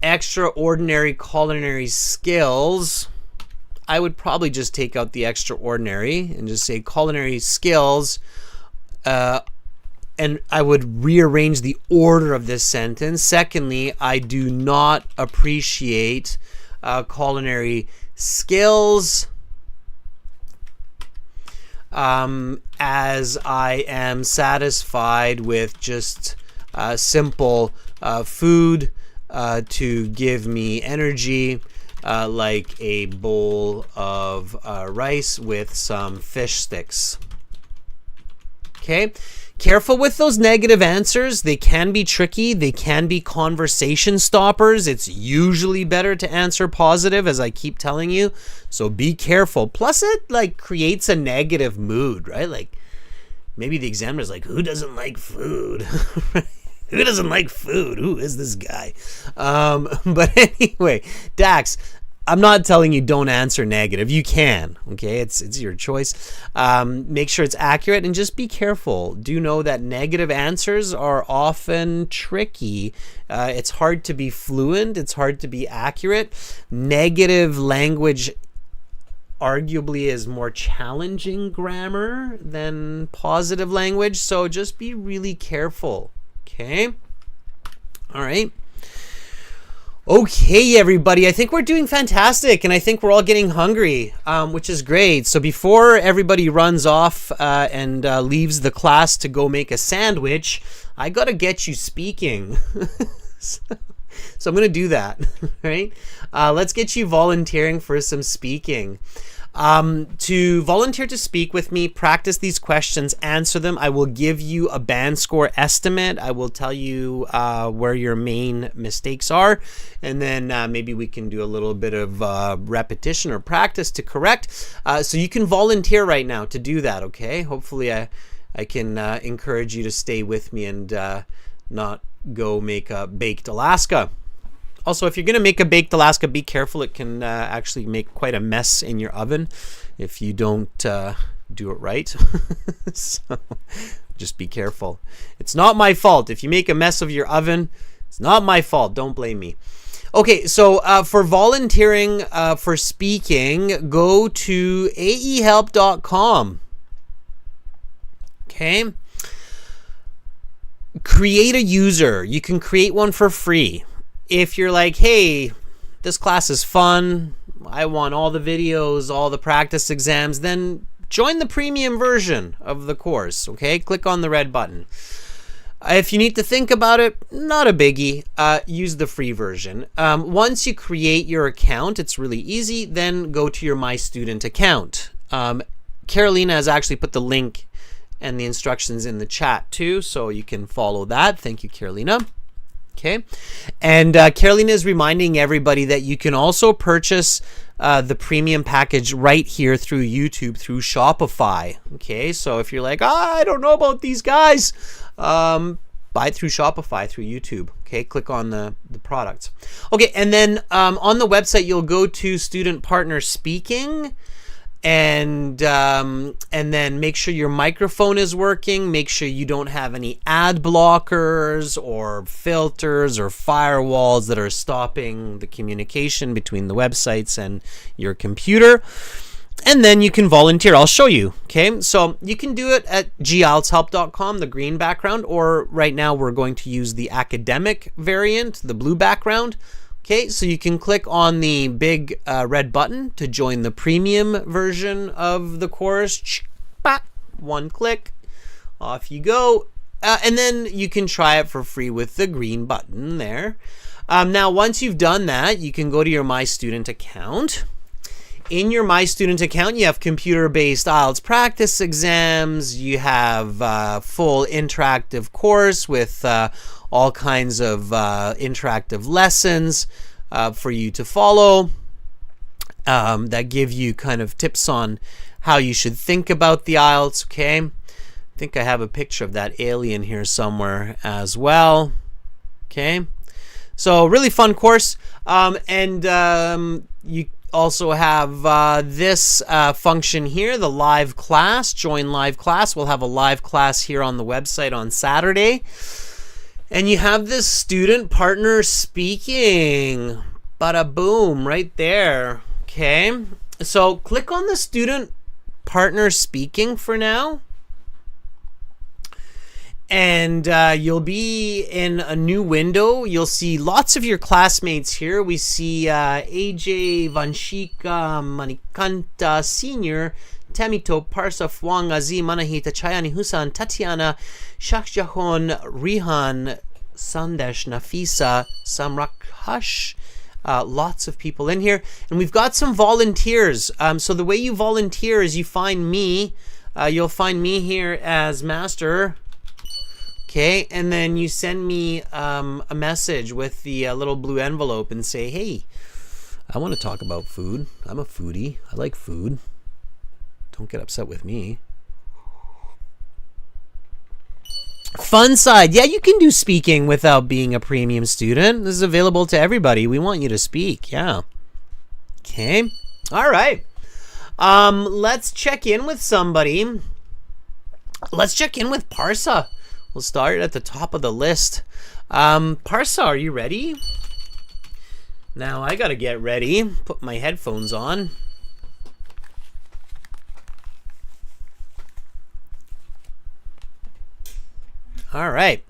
[SPEAKER 1] extraordinary culinary skills. I would probably just take out the extraordinary and just say culinary skills. And I would rearrange the order of this sentence. Secondly, I do not appreciate culinary skills as I am satisfied with just simple food to give me energy, like a bowl of rice with some fish sticks. Okay? Careful with those negative answers. They can be tricky. They can be conversation stoppers. It's usually better to answer positive, as I keep telling you. So be careful. Plus, it like creates a negative mood, right? Like maybe the examiner's like, who doesn't like food? Who doesn't like food? Who is this guy? But anyway, Dax, I'm not telling you don't answer negative. You can, okay? It's your choice. Make sure it's accurate and just be careful. Do know that negative answers are often tricky. It's hard to be fluent. It's hard to be accurate. Negative language arguably is more challenging grammar than positive language. So just be really careful, okay? All right. Okay, everybody, I think we're doing fantastic, and I think we're all getting hungry, which is great. So before everybody runs off and leaves the class to go make a sandwich, I got to get you speaking. So I'm going to do that, right? Let's get you volunteering for some speaking. To volunteer to speak with me, practice these questions, answer them. I will give you a band score estimate. I will tell you where your main mistakes are, and then maybe we can do a little bit of repetition or practice to correct. So you can volunteer right now to do that, okay? Hopefully I can encourage you to stay with me and not go make a baked Alaska. Also, if you're going to make a baked Alaska, be careful. It can actually make quite a mess in your oven if you don't do it right. So just be careful. It's not my fault. If you make a mess of your oven, it's not my fault. Don't blame me. Okay, so for volunteering for speaking, go to aehelp.com. Okay. Create a user. You can create one for free. If you're like, hey, this class is fun, I want all the videos, all the practice exams, then join the premium version of the course, okay? Click on the red button. If you need to think about it, not a biggie. Use the free version. Once you create your account, it's really easy. Then go to your My Student account. Carolina has actually put the link and the instructions in the chat too, so you can follow that. Thank you, Carolina. Okay, and Carolina is reminding everybody that you can also purchase the premium package right here through YouTube, through Shopify. Okay, so if you're like, I don't know about these guys, buy it through Shopify, through YouTube. Okay, click on the products. Okay, and then on the website, you'll go to Student Partner Speaking, and then make sure your microphone is working. Make sure you don't have any ad blockers or filters or firewalls that are stopping the communication between the websites and your computer. And then you can volunteer. I'll show you. Okay, so you can do it at gieltshelp.com, the green background, or right now we're going to use the academic variant, the blue background. Okay, so you can click on the big red button to join the premium version of the course. One click, off you go. And then you can try it for free with the green button there. Now, once you've done that, you can go to your My Student account. In your My Student account, you have computer-based IELTS practice exams. You have full interactive course with all kinds of interactive lessons for you to follow that give you kind of tips on how you should think about the IELTS, okay? I think I have a picture of that alien here somewhere as well, okay? So really fun course, and you also have this function here, the live class, join live class. We'll have a live class here on the website on Saturday. And you have this Student Partner Speaking, bada boom, right there. Okay, so click on the Student Partner Speaking for now. And you'll be in a new window. You'll see lots of your classmates here. We see AJ, Vanshika, Manikanta, Senior, Temito, Parsa, Fuang, Azi, Manahita, Chayani, Husan, Tatiana, Shakjahon, Rihan, Sandesh, Nafisa, Samrakhash. Lots of people in here. And we've got some volunteers. So the way you volunteer is you find me. You'll find me here as master. Okay, and then you send me a message with the little blue envelope and say, hey, I want to talk about food. I'm a foodie. I like food. Don't get upset with me. Fun side. Yeah, you can do speaking without being a premium student. This is available to everybody. We want you to speak. Yeah. Okay. All right. Let's check in with somebody. Let's check in with Parsa. We'll start at the top of the list. Parsa, are you ready? Now I gotta get ready. Put my headphones on. All right.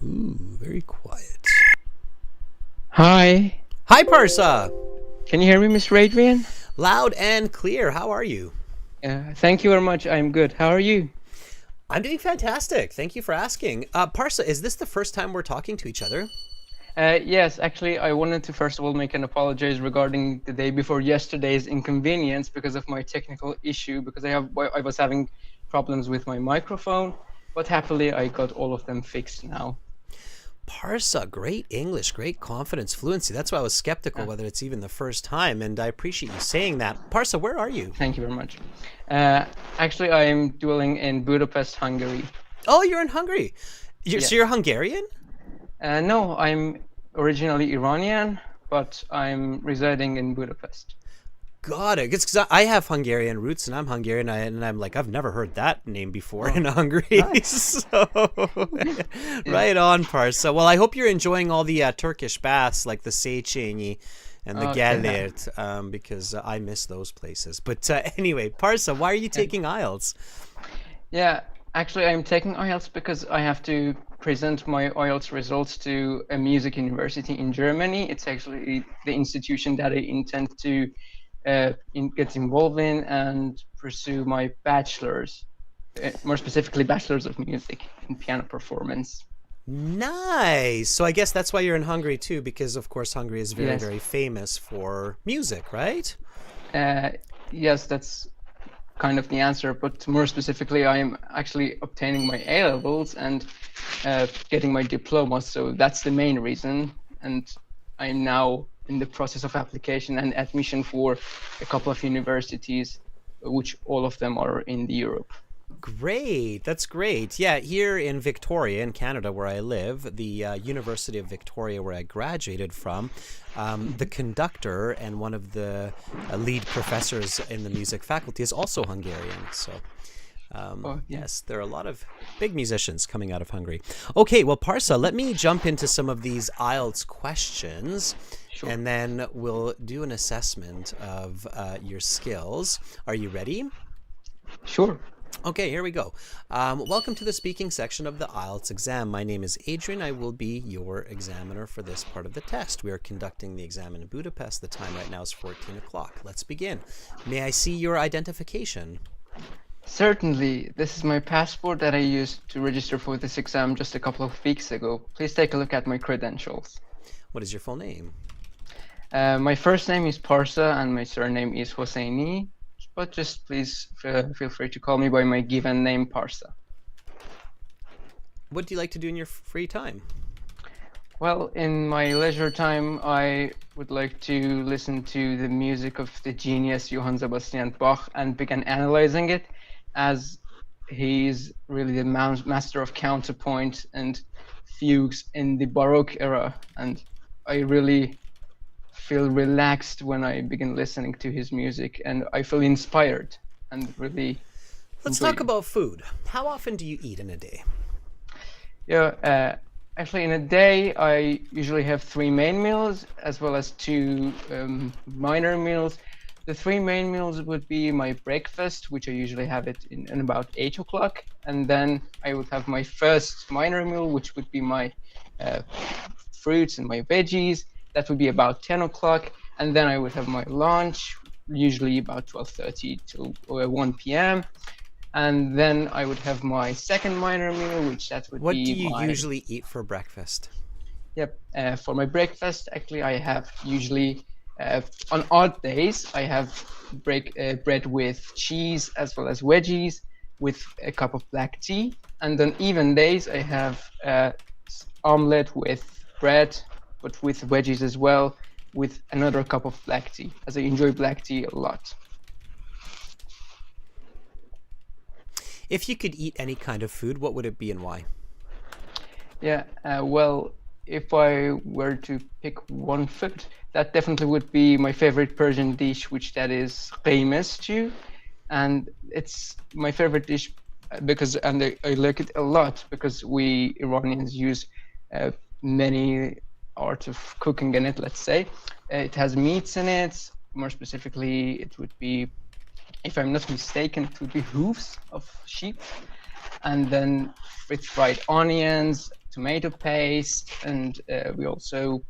[SPEAKER 1] Ooh, very quiet.
[SPEAKER 2] Hi.
[SPEAKER 1] Hi, Parsa.
[SPEAKER 2] Can you hear me, Mr. Adrian?
[SPEAKER 1] Loud and clear. How are you?
[SPEAKER 2] Thank you very much. I'm good. How are you?
[SPEAKER 1] I'm doing fantastic. Thank you for asking. Parsa, is this the first time we're talking to each other?
[SPEAKER 2] Yes, actually, I wanted to first of all make an apologize regarding the day before yesterday's inconvenience because of my technical issue, because I was having problems with my microphone, but happily I got all of them fixed now.
[SPEAKER 1] Parsa, great English, great confidence, fluency. That's why I was skeptical whether it's even the first time, and I appreciate you saying that. Parsa, where are you?
[SPEAKER 2] Thank you very much. Actually, I am dwelling in Budapest, Hungary.
[SPEAKER 1] Oh, you're in Hungary.
[SPEAKER 2] Yes.
[SPEAKER 1] So you're Hungarian?
[SPEAKER 2] No, I'm originally Iranian, but I'm residing in Budapest.
[SPEAKER 1] Got it. It's because I have Hungarian roots, and I'm Hungarian, and I'm like, I've never heard that name before in Hungary.
[SPEAKER 2] Nice.
[SPEAKER 1] So, right on, Parsa. Well, I hope you're enjoying all the Turkish baths, like the Széchenyi and the Gellért, because I miss those places. But anyway, Parsa, why are you taking IELTS?
[SPEAKER 2] Yeah, actually, I'm taking IELTS because I have to present my IELTS results to a music university in Germany. It's actually the institution that I intend to get involved in and pursue my bachelor's, more specifically bachelor's of music in piano performance.
[SPEAKER 1] Nice. So I guess that's why you're in Hungary too, because of course Hungary is very,
[SPEAKER 2] Yes.
[SPEAKER 1] very famous for music, right?
[SPEAKER 2] Yes, that's kind of the answer, but more specifically, I am actually obtaining my A levels and getting my diploma. So that's the main reason, and I'm now in the process of application and admission for a couple of universities, which all of them are in Europe.
[SPEAKER 1] Great. That's great. Yeah, here in Victoria, in Canada, where I live, the University of Victoria, where I graduated from, the conductor and one of the lead professors in the music faculty is also Hungarian. So, yes, there are a lot of big musicians coming out of Hungary. Okay, well, Parsa, let me jump into some of these IELTS questions.
[SPEAKER 2] Sure.
[SPEAKER 1] And then we'll do an assessment of your skills. Are you ready?
[SPEAKER 2] Sure.
[SPEAKER 1] Okay, here we go. Welcome to the speaking section of the IELTS exam. My name is Adrian. I will be your examiner for this part of the test. We are conducting the exam in Budapest. The time right now is 14 o'clock. Let's begin. May I see your identification?
[SPEAKER 2] Certainly. This is my passport that I used to register for this exam just a couple of weeks ago. Please take a look at my credentials.
[SPEAKER 1] What is your full name?
[SPEAKER 2] My first name is Parsa and my surname is Hosseini, but just please feel free to call me by my given name, Parsa.
[SPEAKER 1] What do you like to do in your free time?
[SPEAKER 2] Well, in my leisure time, I would like to listen to the music of the genius Johann Sebastian Bach and begin analyzing it, as he's really the master of counterpoint and fugues in the Baroque era, and I really feel relaxed when I begin listening to his music, and I feel inspired and really.
[SPEAKER 1] Let's talk about food. How often do you eat in a day?
[SPEAKER 2] Yeah, actually, in a day, I usually have 3 main meals as well as 2 minor meals. The 3 main meals would be my breakfast, which I usually have it in about 8 o'clock, and then I would have my first minor meal, which would be my fruits and my veggies. That would be about 10 o'clock, and then I would have my lunch, usually about 12:30 to 1 p.m. And then I would have my second minor meal, which that would
[SPEAKER 1] What
[SPEAKER 2] be
[SPEAKER 1] do you usually eat for breakfast?
[SPEAKER 2] Yep. For my breakfast, actually, I have usually, on odd days, I have bread with cheese as well as veggies with a cup of black tea. And on even days, I have omelette with bread, but with veggies as well, with another cup of black tea, as I enjoy black tea a lot.
[SPEAKER 1] If you could eat any kind of food, what would it be and why?
[SPEAKER 2] Yeah, well, if I were to pick one food, that definitely would be my favorite Persian dish, which that is qeymeh stew, and it's my favorite dish because, and I like it a lot because we Iranians use many arts of cooking in it. Let's say it has meats in it. More specifically, it would be, if I'm not mistaken, it would be hoofs of sheep, and then with fried onions, tomato paste, and we also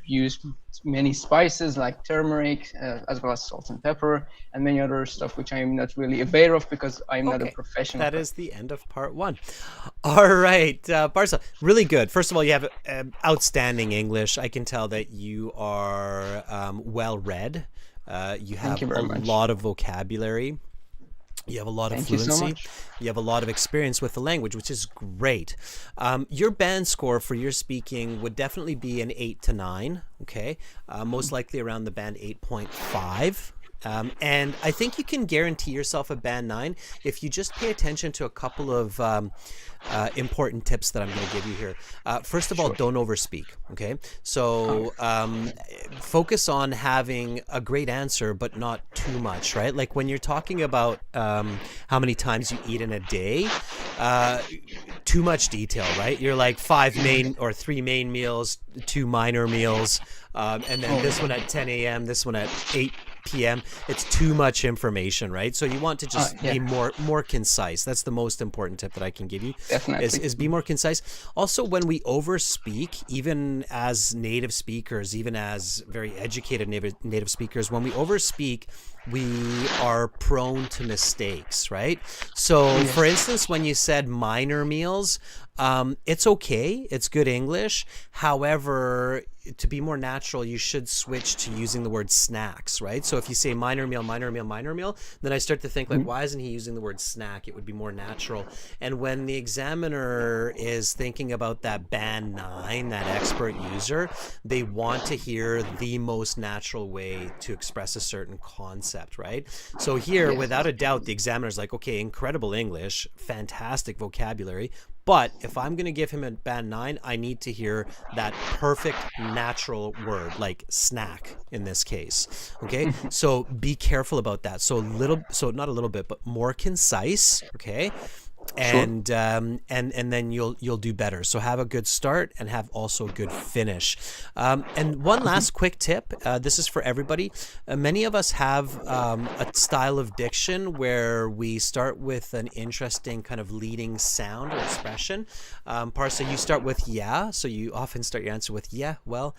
[SPEAKER 2] use many spices like turmeric, as well as salt and pepper, and many other stuff which I'm not really aware of because I'm not a professional
[SPEAKER 1] That
[SPEAKER 2] cook.
[SPEAKER 1] is the end of part 1. All right, Barca, really good. First of all, you have outstanding English. I can tell that you are well read. You have
[SPEAKER 2] you very
[SPEAKER 1] a
[SPEAKER 2] much.
[SPEAKER 1] lot of vocabulary. You have a lot of
[SPEAKER 2] Thank you so
[SPEAKER 1] fluency.
[SPEAKER 2] much.
[SPEAKER 1] You have a lot of experience with the language, which is great. Your band score for your speaking would definitely be an 8 to 9. Okay, most likely around the band 8.5. And I think you can guarantee yourself a band 9 if you just pay attention to a couple of important tips that I'm going to give you here. First of all, don't overspeak. Okay, so focus on having a great answer, but not too much. Right, like when you're talking about how many times you eat in a day, too much detail. Right, you're like 5 main or 3 main meals, 2 minor meals, and then this one at 10 a.m., this one at 8 p.m. It's too much information, right? So you want to just be more concise. That's the most important tip that I can give you.
[SPEAKER 2] Definitely.
[SPEAKER 1] Is be more concise. Also, when we overspeak, even as native speakers, even as very educated native speakers, when we overspeak, we are prone to mistakes, right? So, for instance, when you said minor meals, it's okay. It's good English. However, to be more natural, you should switch to using the word snacks, right? So if you say minor meal, minor meal, minor meal, then I start to think like, why isn't he using the word snack? It would be more natural. And when the examiner is thinking about that band 9, that expert user, they want to hear the most natural way to express a certain concept, right? So here, without a doubt, the examiner's like, okay, incredible English, fantastic vocabulary, but if I'm going to give him a band 9, I need to hear that perfect natural word, like snack in this case. Okay, so be careful about that. So not a little bit, but more concise. Okay. And then you'll do better. So have a good start and have also a good finish. And one last quick tip. This is for everybody. Many of us have a style of diction where we start with an interesting kind of leading sound or expression. Parsa, you start with yeah. So you often start your answer with yeah. Well,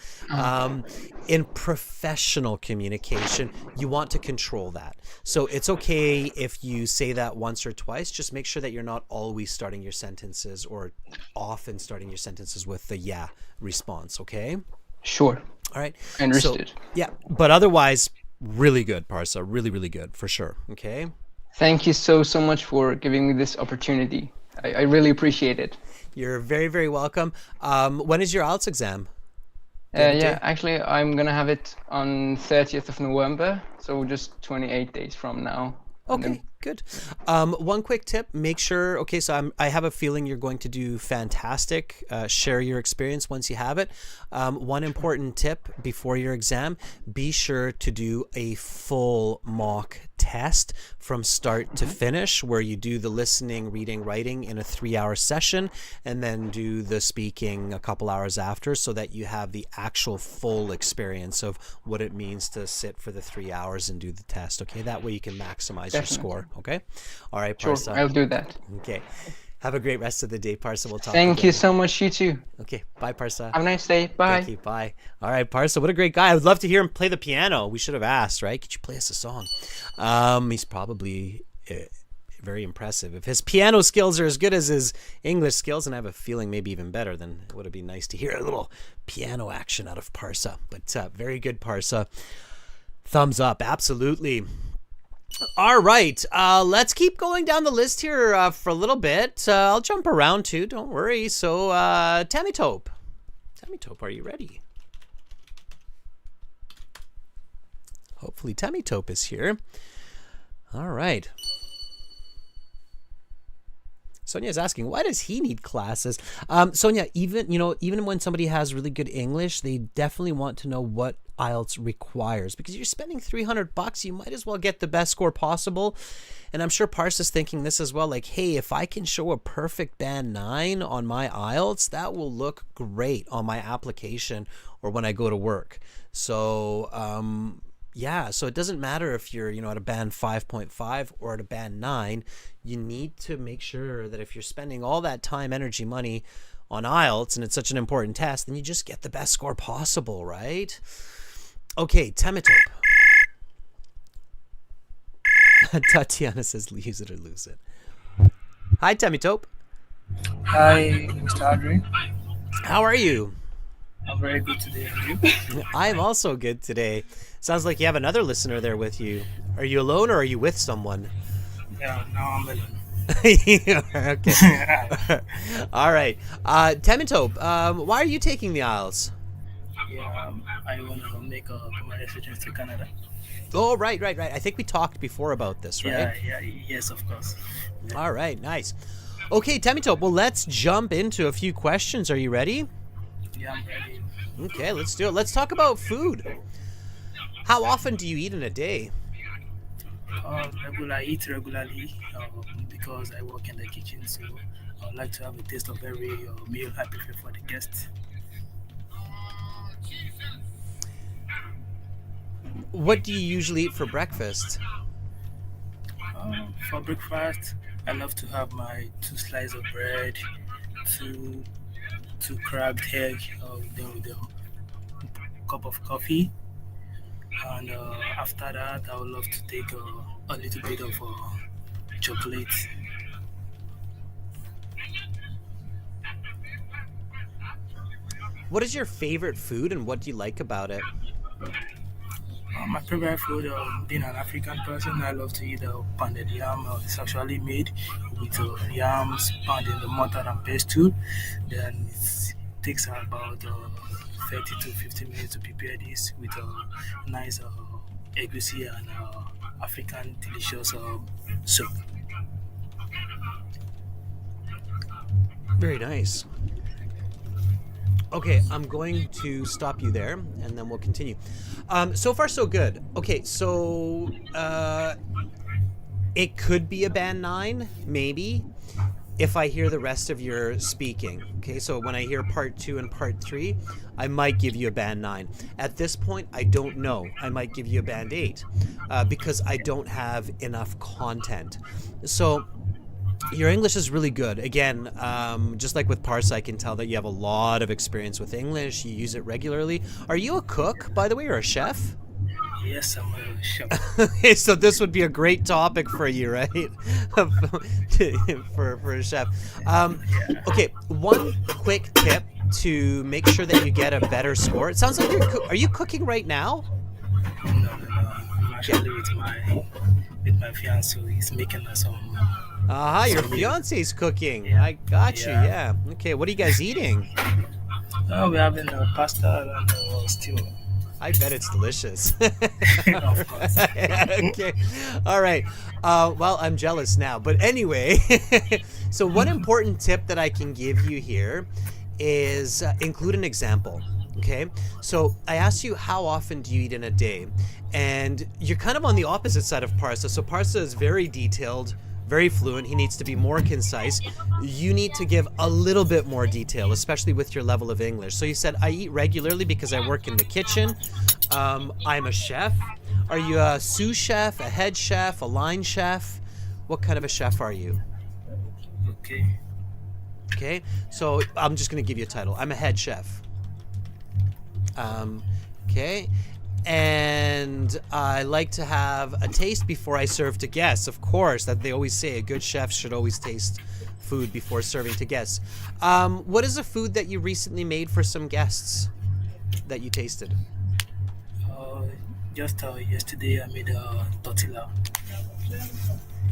[SPEAKER 1] in professional communication, you want to control that. So it's okay if you say that once or twice. Just make sure that you're not always starting your sentences or often starting your sentences with the yeah response. Okay.
[SPEAKER 2] Sure.
[SPEAKER 1] All right.
[SPEAKER 2] Understood.
[SPEAKER 1] So, yeah, but otherwise, really good, Parsa. Really, really good for sure. Okay.
[SPEAKER 2] Thank you so much for giving me this opportunity. I really appreciate it.
[SPEAKER 1] You're very, very welcome. When is your IELTS exam?
[SPEAKER 2] Yeah, actually, I'm gonna have it on 30th of November, so just 28 days from now.
[SPEAKER 1] Okay, good. One quick tip, make sure, okay, so I have a feeling you're going to do fantastic. Share your experience once you have it. One important tip before your exam, be sure to do a full mock test from start to finish, where you do the listening, reading, writing in a 3-hour session, and then do the speaking a couple hours after, so that you have the actual full experience of what it means to sit for the 3 hours and do the test. Okay, that way you can maximize your score. Okay, all right, Parsa.
[SPEAKER 2] Sure, I'll do that.
[SPEAKER 1] Okay, have a great rest of the day, Parsa. We'll talk.
[SPEAKER 2] Thank you so much. You too.
[SPEAKER 1] Okay, bye, Parsa.
[SPEAKER 2] Have a nice day. Bye.
[SPEAKER 1] Thank you. Bye. All right, Parsa, what a great guy. I would love to hear him play the piano. We should have asked, right? Could you play us a song? He's probably very impressive. If his piano skills are as good as his English skills, and I have a feeling maybe even better, then it would have been nice to hear a little piano action out of Parsa. But very good, Parsa. Thumbs up. Absolutely. All right, let's keep going down the list here for a little bit. I'll jump around too, don't worry. So, Tammy Tope, are you ready? Hopefully Tammy Tope is here. All right. Sonia's asking, why does he need classes? Sonia, even when somebody has really good English, they definitely want to know what IELTS requires, because you're spending $300, you might as well get the best score possible. And I'm sure Pars is thinking this as well, like, hey, if I can show a perfect band 9 on my IELTS, that will look great on my application or when I go to work. So yeah, so it doesn't matter if you're, at a band 5.5 or at a band 9. You need to make sure that if you're spending all that time, energy, money on IELTS, and it's such an important test, then you just get the best score possible, right? Okay, Temitope. Tatiana says, use it or lose it. Hi, Temitope.
[SPEAKER 3] Hi, Mr. Adrian.
[SPEAKER 1] How are you?
[SPEAKER 3] I'm very good today. And you?
[SPEAKER 1] I'm also good today. Sounds like you have another listener there with you. Are you alone or are you with someone?
[SPEAKER 3] Yeah, now I'm alone.
[SPEAKER 1] Okay. All right. Temitope, why are you taking the IELTS?
[SPEAKER 3] Yeah, I want to make a permanent residence to Canada.
[SPEAKER 1] Oh, right. I think we talked before about this, right?
[SPEAKER 3] Yes, of course.
[SPEAKER 1] All right, nice. Okay, Temitope, well, let's jump into a few questions. Are you ready?
[SPEAKER 3] Yeah, I'm ready.
[SPEAKER 1] Okay, let's do it. Let's talk about food. How often do you eat in a day?
[SPEAKER 3] I eat regularly because I work in the kitchen, so I would like to have a taste of every meal I prepare for the guests.
[SPEAKER 1] What do you usually eat for breakfast?
[SPEAKER 3] For breakfast, I love to have my 2 slices of bread, two cracked egg, then with a cup of coffee, and after that, I would love to take a little bit of chocolate.
[SPEAKER 1] What is your favorite food and what do you like about it?
[SPEAKER 3] My favorite food, being an African person, I love to eat pounded yam. It's actually made with yams pounded in the mortar and pestle. Then it takes about 30 to 50 minutes to prepare this with a nice egusi and African delicious soup.
[SPEAKER 1] Very nice. Okay, I'm going to stop you there, and then we'll continue. So far, so good. Okay, so it could be a band 9, maybe, if I hear the rest of your speaking. Okay, so when I hear part 2 and part 3, I might give you a band 9. At this point, I don't know. I might give you a band 8 because I don't have enough content. So your English is really good. Again, just like with Parsa, I can tell that you have a lot of experience with English. You use it regularly. Are you a cook, by the way, or a chef?
[SPEAKER 3] Yes, I'm a chef.
[SPEAKER 1] Okay, so this would be a great topic for you, right? for a chef. Okay, one quick tip to make sure that you get a better score. It sounds like are you cooking right now?
[SPEAKER 3] No. I'm actually with my fiance. He's making us some.
[SPEAKER 1] Your fiance's cooking. Yeah. I got you. Yeah. Okay. What are you guys eating?
[SPEAKER 3] We're having pasta and stew.
[SPEAKER 1] I bet it's delicious.
[SPEAKER 3] Of course.
[SPEAKER 1] Okay. All right. Well, I'm jealous now. But anyway, so one important tip that I can give you here is include an example. Okay. So I asked you, how often do you eat in a day? And you're kind of on the opposite side of Parsa. So Parsa is very detailed, very fluent. He needs to be more concise. You need to give a little bit more detail, especially with your level of English. So you said, I eat regularly because I work in the kitchen. I'm a chef. Are you a sous chef, a head chef, a line chef? What kind of a chef are you? Okay, so I'm just going to give you a title. I'm a head chef. Okay. And I like to have a taste before I serve to guests. Of course, that they always say a good chef should always taste food before serving to guests. What is a food that you recently made for some guests that you tasted?
[SPEAKER 3] Just yesterday I made a tortilla. The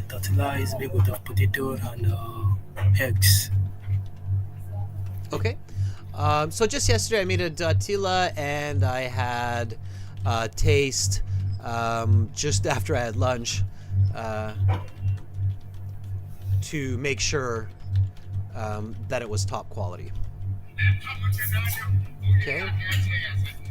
[SPEAKER 3] tortilla is made with potato and eggs.
[SPEAKER 1] Okay. So just yesterday I made a tortilla and I had taste just after I had lunch to make sure that it was top quality. Okay.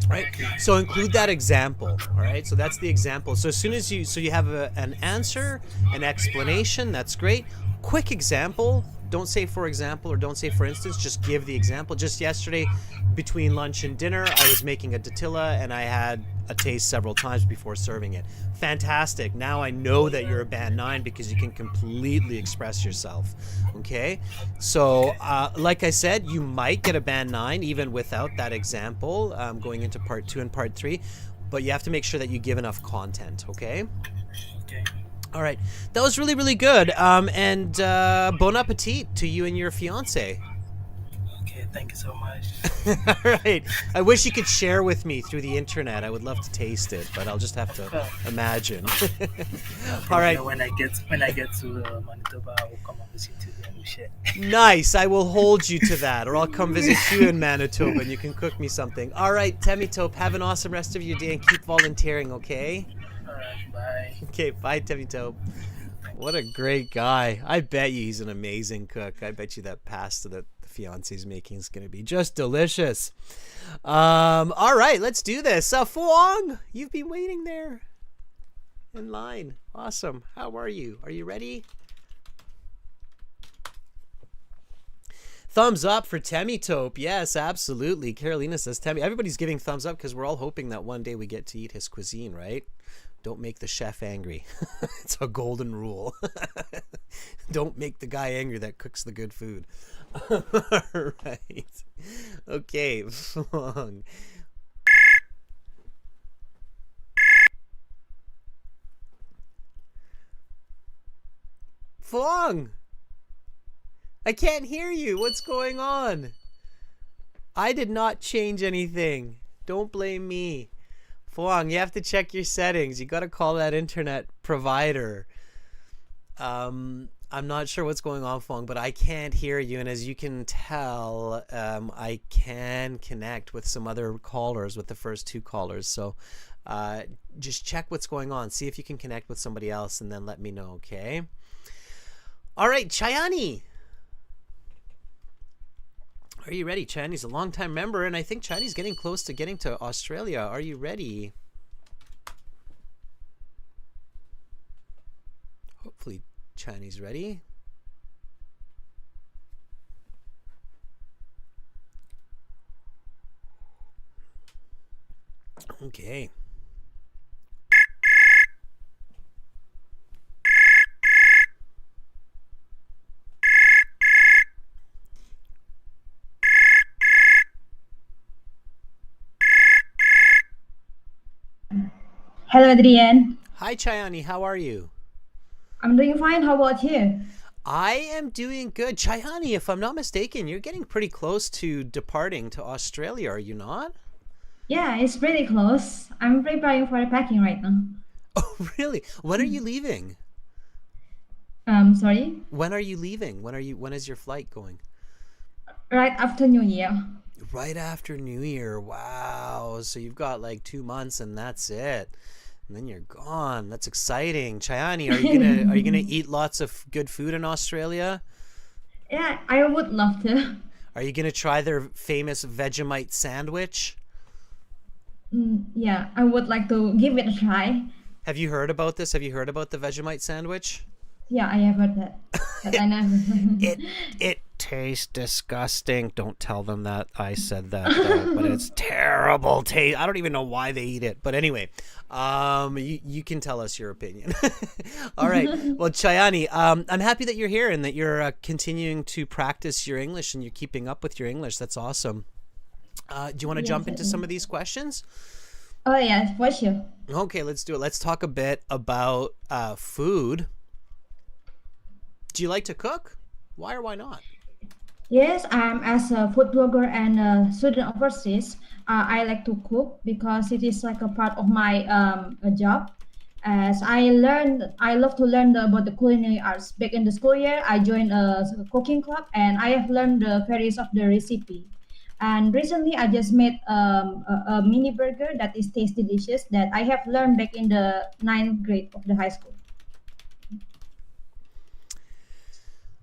[SPEAKER 1] Right. So include that example. All right. So that's the example. So as soon as you have an answer, an explanation, that's great. Quick example. Don't say for example or don't say for instance. Just give the example. Just yesterday, between lunch and dinner, I was making a tortilla and I had a taste several times before serving it. Fantastic. Now I know that you're a band 9 because you can completely express yourself. Okay. So like I said, you might get a band 9 even without that example going into part 2 and part 3, but you have to make sure that you give enough content. Okay.
[SPEAKER 3] Okay.
[SPEAKER 1] All right. That was really, really good. And bon appetit to you and your fiance.
[SPEAKER 3] Okay, thank you so much.
[SPEAKER 1] All right. I wish you could share with me through the internet. I would love to taste it, but I'll just have to imagine. All right.
[SPEAKER 3] When I get to Manitoba, I will come and visit you and we'll share.
[SPEAKER 1] Nice. I will hold you to that, or I'll come visit you in Manitoba and you can cook me something. All right, Temitope, have an awesome rest of your day and keep volunteering, okay?
[SPEAKER 3] All right, bye.
[SPEAKER 1] Okay, bye, Temitope. What a great guy. I bet you he's an amazing cook. I bet you that pasta that the fiance's making is going to be just delicious. All right, let's do this. Fuang, you've been waiting there in line. Awesome. How are you? Are you ready? Thumbs up for Temitope. Yes, absolutely. Carolina says Temi. Everybody's giving thumbs up because we're all hoping that one day we get to eat his cuisine, right? Don't make the chef angry. It's a golden rule. Don't make the guy angry that cooks the good food. All right. Okay. Fuang. Fuang. I can't hear you. What's going on? I did not change anything. Don't blame me. Fuang, you have to check your settings. You got to call that internet provider. I'm not sure what's going on, Fuang, but I can't hear you. And as you can tell, I can connect with some other callers, with the first 2 callers. So just check what's going on. See if you can connect with somebody else and then let me know, okay? All right, Chayani. Are you ready? Chayani's a long-time member, and I think Chayani's getting close to getting to Australia. Are you ready? Hopefully Chayani's ready. Okay.
[SPEAKER 4] Hello, Adrian.
[SPEAKER 1] Hi, Chayani. How are you?
[SPEAKER 4] I'm doing fine. How about you?
[SPEAKER 1] I am doing good. Chayani, if I'm not mistaken, you're getting pretty close to departing to Australia, are you not?
[SPEAKER 4] Yeah, it's pretty close. I'm preparing for the packing right now.
[SPEAKER 1] Oh, really? When are you leaving?
[SPEAKER 4] Sorry?
[SPEAKER 1] When are you leaving? When is your flight going?
[SPEAKER 4] Right after New Year.
[SPEAKER 1] Right after New Year. Wow. So you've got like 2 months and that's it. And then you're gone. That's exciting. Chayani, are you gonna eat lots of good food in Australia?
[SPEAKER 4] Yeah, I would love to.
[SPEAKER 1] Are you gonna try their famous Vegemite sandwich?
[SPEAKER 4] Yeah, I would like to give it a try.
[SPEAKER 1] Have you heard about this? Have you heard about the Vegemite sandwich?
[SPEAKER 4] Yeah, I have heard that. But I never.
[SPEAKER 1] It tastes disgusting. Don't tell them that I said that, though, but it's terrible taste. I don't even know why they eat it. But anyway, you can tell us your opinion. All right. Well, Chayani, I'm happy that you're here and that you're continuing to practice your English and you're keeping up with your English. That's awesome. Do you want to jump into some of these questions?
[SPEAKER 4] Oh, yeah, for sure.
[SPEAKER 1] Okay, let's do it. Let's talk a bit about food. Do you like to cook? Why or why not?
[SPEAKER 4] Yes, as a food blogger and a student overseas, I like to cook because it is like a part of my job. As I love to learn about the culinary arts. Back in the school year, I joined a cooking club and I have learned the various of the recipe. And recently, I just made a mini burger that is tasty delicious that I have learned back in the 9th grade of the high school.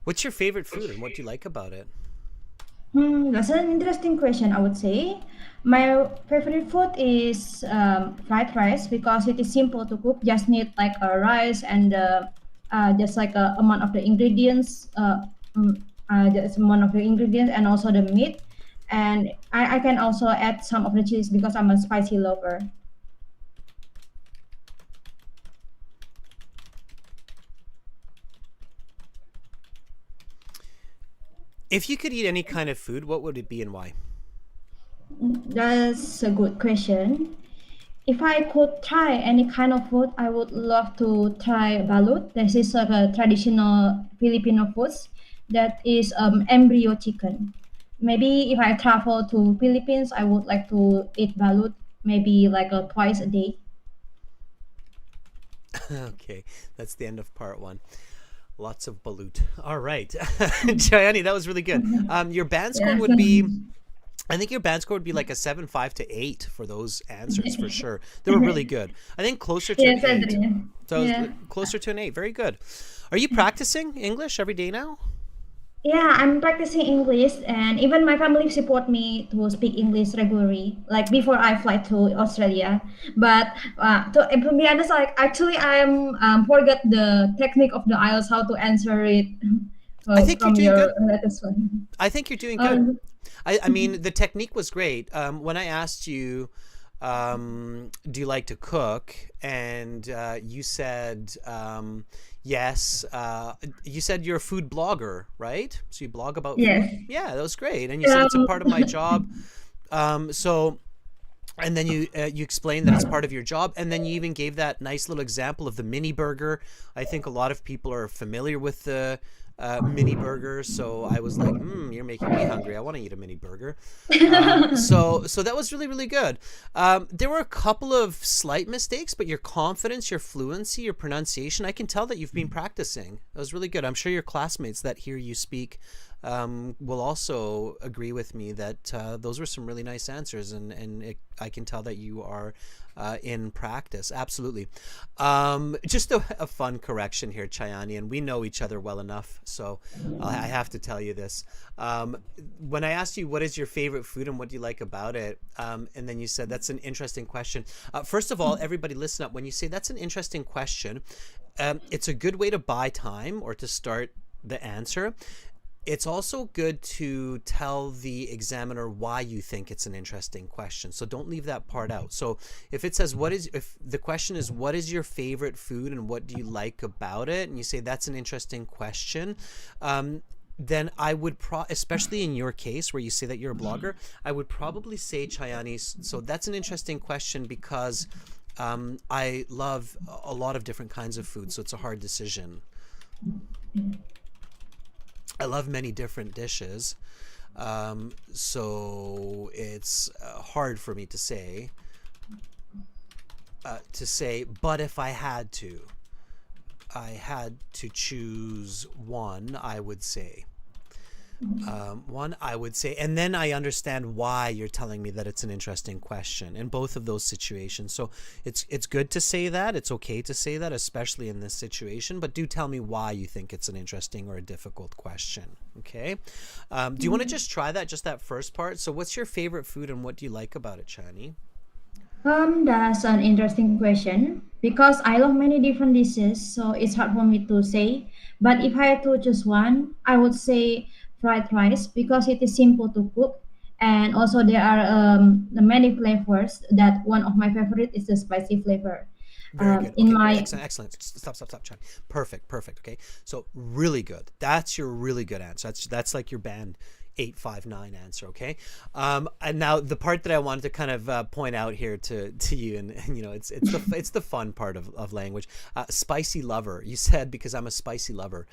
[SPEAKER 1] What's your favorite food and what do you like about it?
[SPEAKER 4] That's an interesting question, I would say. My favorite food is fried rice because it is simple to cook. Just need like a rice and just like a amount of the ingredients, just amount of the ingredients and also the meat. And I can also add some of the cheese because I'm a spicy lover.
[SPEAKER 1] If you could eat any kind of food, what would it be and why?
[SPEAKER 4] That's a good question. If I could try any kind of food, I would love to try balut. This is like a traditional Filipino food that is embryo chicken. Maybe if I travel to Philippines, I would like to eat balut maybe like twice a day.
[SPEAKER 1] Okay, that's the end of part one. Lots of balut. All right. Chayani, that was really good. Your band score
[SPEAKER 4] Yes.
[SPEAKER 1] would be, I think your band score would be like a 7.5 to 8 for those answers for sure. They were really good. I think closer to an
[SPEAKER 4] Yes,
[SPEAKER 1] 8.
[SPEAKER 4] Adrian.
[SPEAKER 1] So
[SPEAKER 4] Yeah.
[SPEAKER 1] closer to an 8. Very good. Are you practicing English every day now?
[SPEAKER 4] Yeah, I'm practicing English, and even my family support me to speak English regularly. Like before I fly to Australia, but to be honest, like actually I'm forget the technique of the IELTS how to answer it
[SPEAKER 1] I think you're
[SPEAKER 4] from
[SPEAKER 1] doing
[SPEAKER 4] your
[SPEAKER 1] good.
[SPEAKER 4] latest one.
[SPEAKER 1] I think you're doing good.
[SPEAKER 4] Um,
[SPEAKER 1] I mean, the technique was great. When I asked you, do you like to cook? And you said yes. You said you're a food blogger, right? So you blog about food?
[SPEAKER 4] yes.
[SPEAKER 1] Yeah, that was great. And you said it's a part of my job. So and then you explained that it's part of your job, and then you even gave that nice little example of the mini burger. I think a lot of people are familiar with the mini burger, so I was like, you're making me hungry. I want to eat a mini burger. So that was really, really good. There were a couple of slight mistakes, but your confidence, your fluency, your pronunciation, I can tell that you've been practicing. That was really good. I'm sure your classmates that hear you speak will also agree with me that those were some really nice answers, and I can tell that you are in practice. Absolutely. Just a fun correction here, Chayani, and we know each other well enough, so I have to tell you this. When I asked you what is your favorite food and what do you like about it, and then you said that's an interesting question. First of all, everybody listen up. When you say that's an interesting question, it's a good way to buy time or to start the answer. It's also good to tell the examiner why you think it's an interesting question. So don't leave that part out. So if it says if the question is what is your favorite food and what do you like about it, and you say that's an interesting question, then I would especially in your case where you say that you're a blogger, I would probably say, Chayani, so that's an interesting question because I love a lot of different kinds of food, so it's a hard decision. I love many different dishes, so it's hard for me to say. But if I had to choose one, I would say. And then I understand why you're telling me that it's an interesting question in both of those situations. So it's good to say that. It's okay to say that, especially in this situation. But do tell me why you think it's an interesting or a difficult question. Okay. Do you want to just try that, just that first part? So what's your favorite food and what do you like about it, Chani?
[SPEAKER 4] That's an interesting question because I love many different dishes, so it's hard for me to say. But if I had to choose one, I would say fried rice because it is simple to cook, and also there are many flavors. That one of my favorite is the spicy flavor.
[SPEAKER 1] Very good.
[SPEAKER 4] In
[SPEAKER 1] Okay,
[SPEAKER 4] my
[SPEAKER 1] excellent. Stop, Chani. Perfect. Okay, so really good. That's your really good answer. That's like your band 859 answer. Okay, and now the part that I wanted to kind of point out here to you, and you know, it's the fun part of language. Spicy lover. You said because I'm a spicy lover.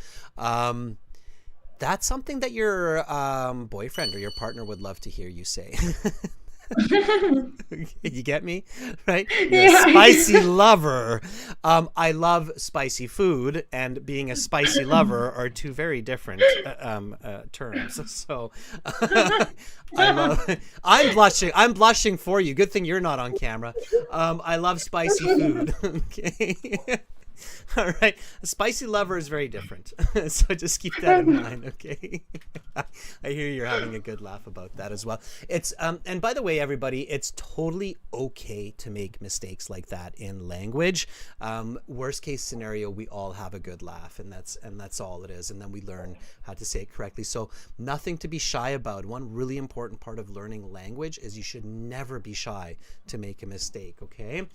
[SPEAKER 1] That's something that your boyfriend or your partner would love to hear you say. You get me, right? You're a
[SPEAKER 4] yeah.
[SPEAKER 1] spicy lover. I love spicy food, and being a spicy lover are two very different terms. So I'm blushing. I'm blushing for you. Good thing you're not on camera. I love spicy food. Okay. All right. A spicy lover is very different. So just keep that in mind, okay? I hear you're having a good laugh about that as well. It's and by the way, everybody, it's totally okay to make mistakes like that in language. Worst case scenario, we all have a good laugh, and that's all it is. And then we learn how to say it correctly. So nothing to be shy about. One really important part of learning language is you should never be shy to make a mistake, okay?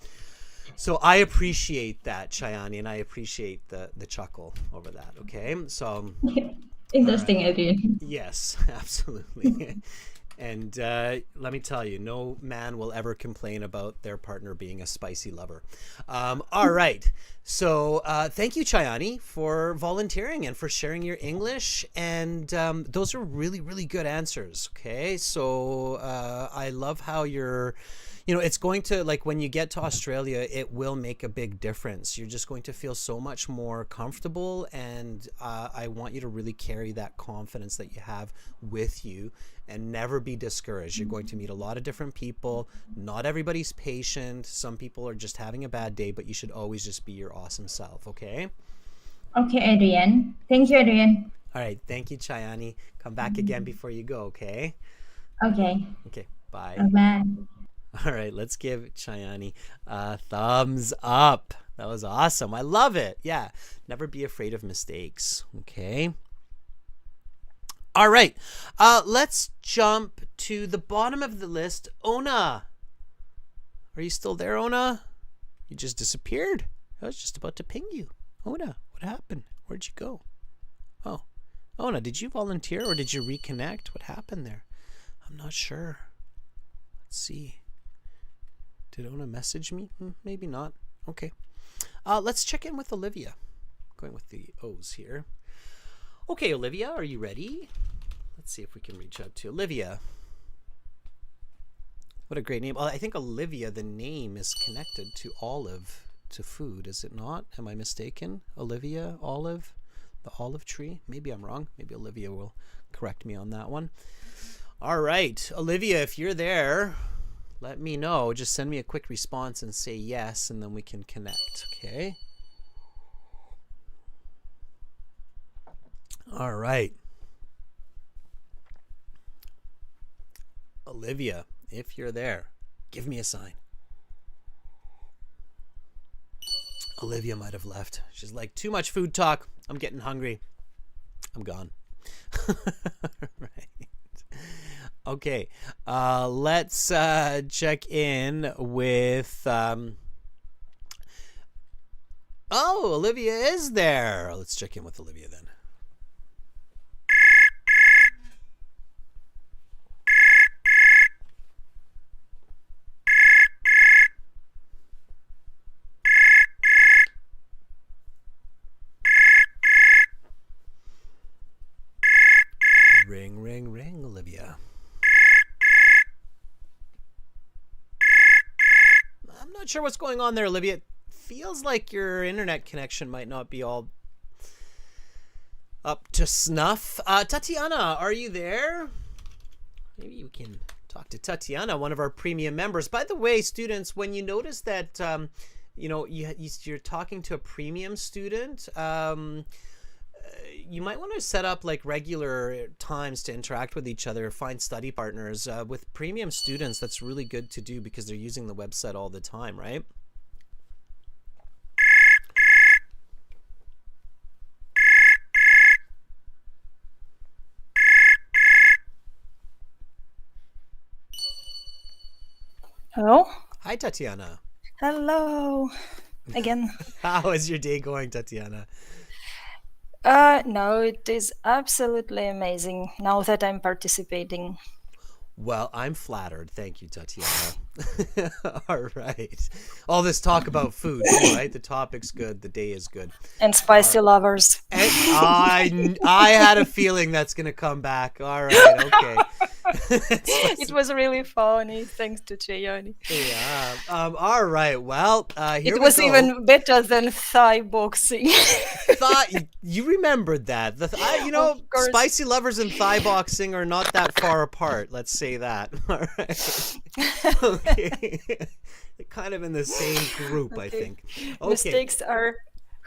[SPEAKER 1] So I appreciate that, Chayani, and I appreciate the chuckle over that, okay? So
[SPEAKER 4] Interesting, Adrian.
[SPEAKER 1] yes, absolutely. And let me tell you, no man will ever complain about their partner being a spicy lover. All right. So thank you, Chayani, for volunteering and for sharing your English. And those are really, really good answers. Okay. So I love how you're, it's going to, like, when you get to Australia, it will make a big difference. You're just going to feel so much more comfortable. And I want you to really carry that confidence that you have with you and never be discouraged. You're going to meet a lot of different people. Not everybody's patient. Some people are just having a bad day, but you should always just be your awesome self. Okay.
[SPEAKER 4] Okay, Adrian. Thank you, Adrian.
[SPEAKER 1] All right. Thank you, Chayani. Come back again before you go. Okay.
[SPEAKER 4] Okay.
[SPEAKER 1] Okay. Bye.
[SPEAKER 4] Bye.
[SPEAKER 1] All right, let's give Chayani a thumbs up. That was awesome. I love it. Yeah, never be afraid of mistakes. Okay. All right, let's jump to the bottom of the list. Ona, are you still there, Ona? You just disappeared. I was just about to ping you. Ona, what happened? Where'd you go? Oh, Ona, did you volunteer or did you reconnect? What happened there? I'm not sure. Let's see. Did Ona message me? Maybe not. Okay. Let's check in with Olivia. Going with the O's here. Okay, Olivia, are you ready? Let's see if we can reach out to Olivia. What a great name. I think Olivia, the name, is connected to olive, to food, is it not? Am I mistaken? Olivia, olive, the olive tree? Maybe I'm wrong. Maybe Olivia will correct me on that one. All right, Olivia, if you're there, let me know. Just send me a quick response and say yes, and then we can connect, okay? All right. Olivia, if you're there, give me a sign. Olivia might have left. She's like, too much food talk. I'm getting hungry. I'm gone. Right. Okay, let's check in with, oh, Olivia is there. Let's check in with Olivia then. Ring, ring, ring, Olivia. I'm not sure what's going on there, Olivia. It feels like your internet connection might not be all up to snuff. Tatiana, are you there? Maybe you can talk to Tatiana, one of our premium members. By the way, students, when you notice that you're talking to a premium student, you might want to set up like regular times to interact with each other, find study partners. With premium students, that's really good to do because they're using the website all the time, right?
[SPEAKER 5] Hello?
[SPEAKER 1] Hi, Tatiana.
[SPEAKER 5] Hello. Again.
[SPEAKER 1] How is your day going, Tatiana?
[SPEAKER 5] No, it is absolutely amazing now that I'm participating.
[SPEAKER 1] Well, I'm flattered. Thank you, Tatiana. All right. All this talk about food, right? The topic's good. The day is good.
[SPEAKER 5] And spicy lovers.
[SPEAKER 1] And I had a feeling that's going to come back. All right. Okay.
[SPEAKER 5] It was really funny, thanks to Chayani.
[SPEAKER 1] Yeah. All right. Well, here
[SPEAKER 5] it was
[SPEAKER 1] we go.
[SPEAKER 5] even better than Thai boxing.
[SPEAKER 1] You remembered that.
[SPEAKER 5] Of course.
[SPEAKER 1] Spicy lovers and Thai boxing are not that far apart. Let's say that. All right. Okay. They're kind of in the same group, I think. Okay.
[SPEAKER 5] Mistakes are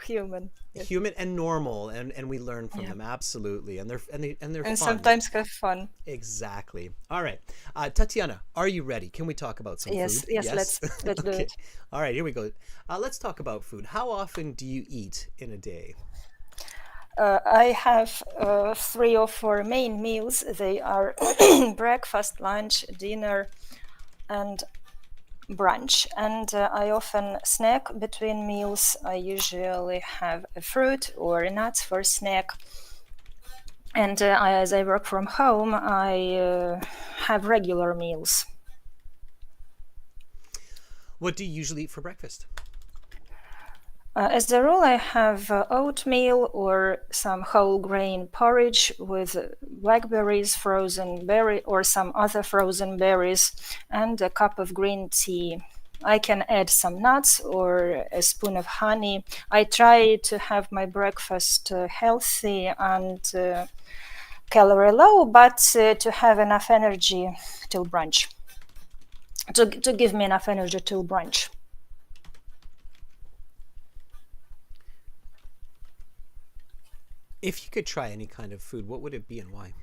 [SPEAKER 5] human. Yes.
[SPEAKER 1] Human and normal, and we learn from
[SPEAKER 5] Yeah.
[SPEAKER 1] them, absolutely, and they're
[SPEAKER 5] And
[SPEAKER 1] fun.
[SPEAKER 5] sometimes have fun.
[SPEAKER 1] Exactly. All right, Tatiana, are you ready? Can we talk about some
[SPEAKER 5] Yes,
[SPEAKER 1] food?
[SPEAKER 5] yes, let's do
[SPEAKER 1] Okay.
[SPEAKER 5] it.
[SPEAKER 1] All right, here we go. Let's talk about food. How often do you eat in a day?
[SPEAKER 5] I have 3 or 4 main meals. They are breakfast, lunch, dinner, and brunch. And I often snack between meals. I usually have a fruit or nuts for snack. And as I work from home, I have regular meals.
[SPEAKER 1] What do you usually eat for breakfast?
[SPEAKER 5] As a rule, I have oatmeal or some whole grain porridge with blackberries, frozen berry, or some other frozen berries, and a cup of green tea. I can add some nuts or a spoon of honey. I try to have my breakfast healthy and calorie low, but to have enough energy till brunch. To give me enough energy till brunch.
[SPEAKER 1] If you could try any kind of food, what would it be and why?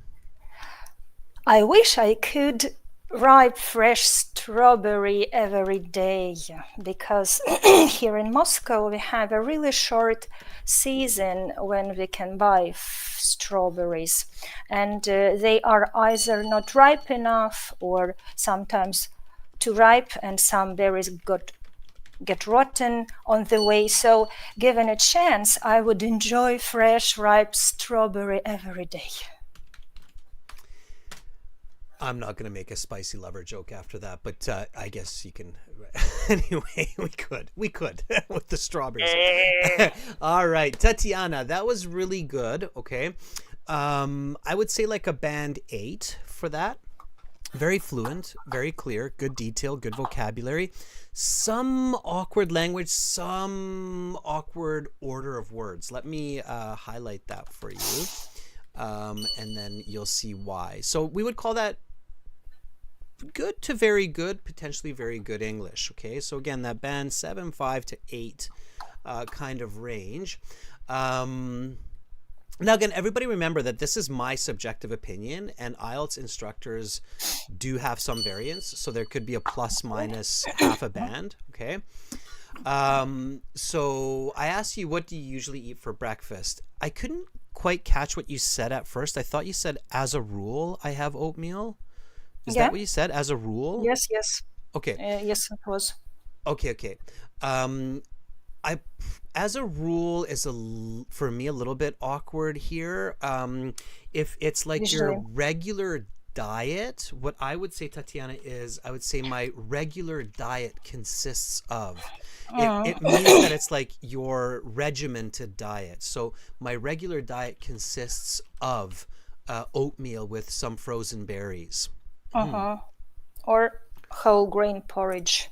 [SPEAKER 5] I wish I could ripe fresh strawberry every day because here in Moscow we have a really short season when we can buy strawberries, and they are either not ripe enough or sometimes too ripe, and some berries get rotten on the way. So given a chance, I would enjoy fresh ripe strawberry every day.
[SPEAKER 1] I'm not going to make a spicy lover joke after that, but I guess you can. Anyway, we could with the strawberries. All right, Tatiana, that was really good. Okay, I would say like a band 8 for that. Very fluent, very clear, good detail, good vocabulary. Some awkward language, some awkward order of words. Let me highlight that for you, and then you'll see why. So we would call that good to very good, potentially very good English. Okay, so again, that band 7, 5 to 8 kind of range. Now, again, everybody remember that this is my subjective opinion, and IELTS instructors do have some variance, so there could be a plus minus half a band, okay? So I asked you, what do you usually eat for breakfast? I couldn't quite catch what you said at first. I thought you said, as a rule, I have oatmeal. Is that what you said, as a rule?
[SPEAKER 5] Yes, yes.
[SPEAKER 1] Okay.
[SPEAKER 5] Yes, it was.
[SPEAKER 1] Okay. I, as a rule, is for me a little bit awkward here. If it's like your regular diet, what I would say, Tatiana, is I would say my regular diet consists of. It means that it's like your regimented diet. So my regular diet consists of oatmeal with some frozen berries.
[SPEAKER 5] Or whole grain porridge.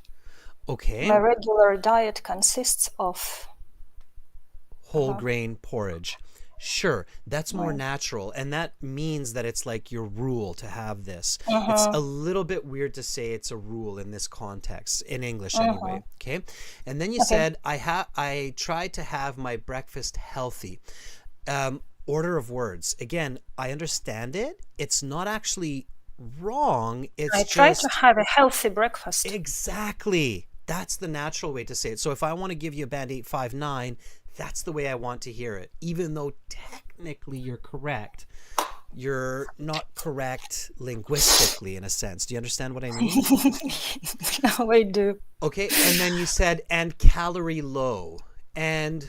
[SPEAKER 1] Okay.
[SPEAKER 5] My regular diet consists of
[SPEAKER 1] whole grain porridge. Sure, that's more natural, and that means that it's like your rule to have this. It's a little bit weird to say it's a rule in this context, in English anyway. Okay, and then you said I try to have my breakfast healthy. Order of words. Again, I understand it. It's not actually wrong. It's
[SPEAKER 5] I try to have a healthy breakfast.
[SPEAKER 1] Exactly. That's the natural way to say it. So if I want to give you a band 8, 5, 9, that's the way I want to hear it. Even though technically you're correct, you're not correct linguistically in a sense. Do you understand what I mean?
[SPEAKER 5] No, I do.
[SPEAKER 1] Okay, and then you said, and calorie low, and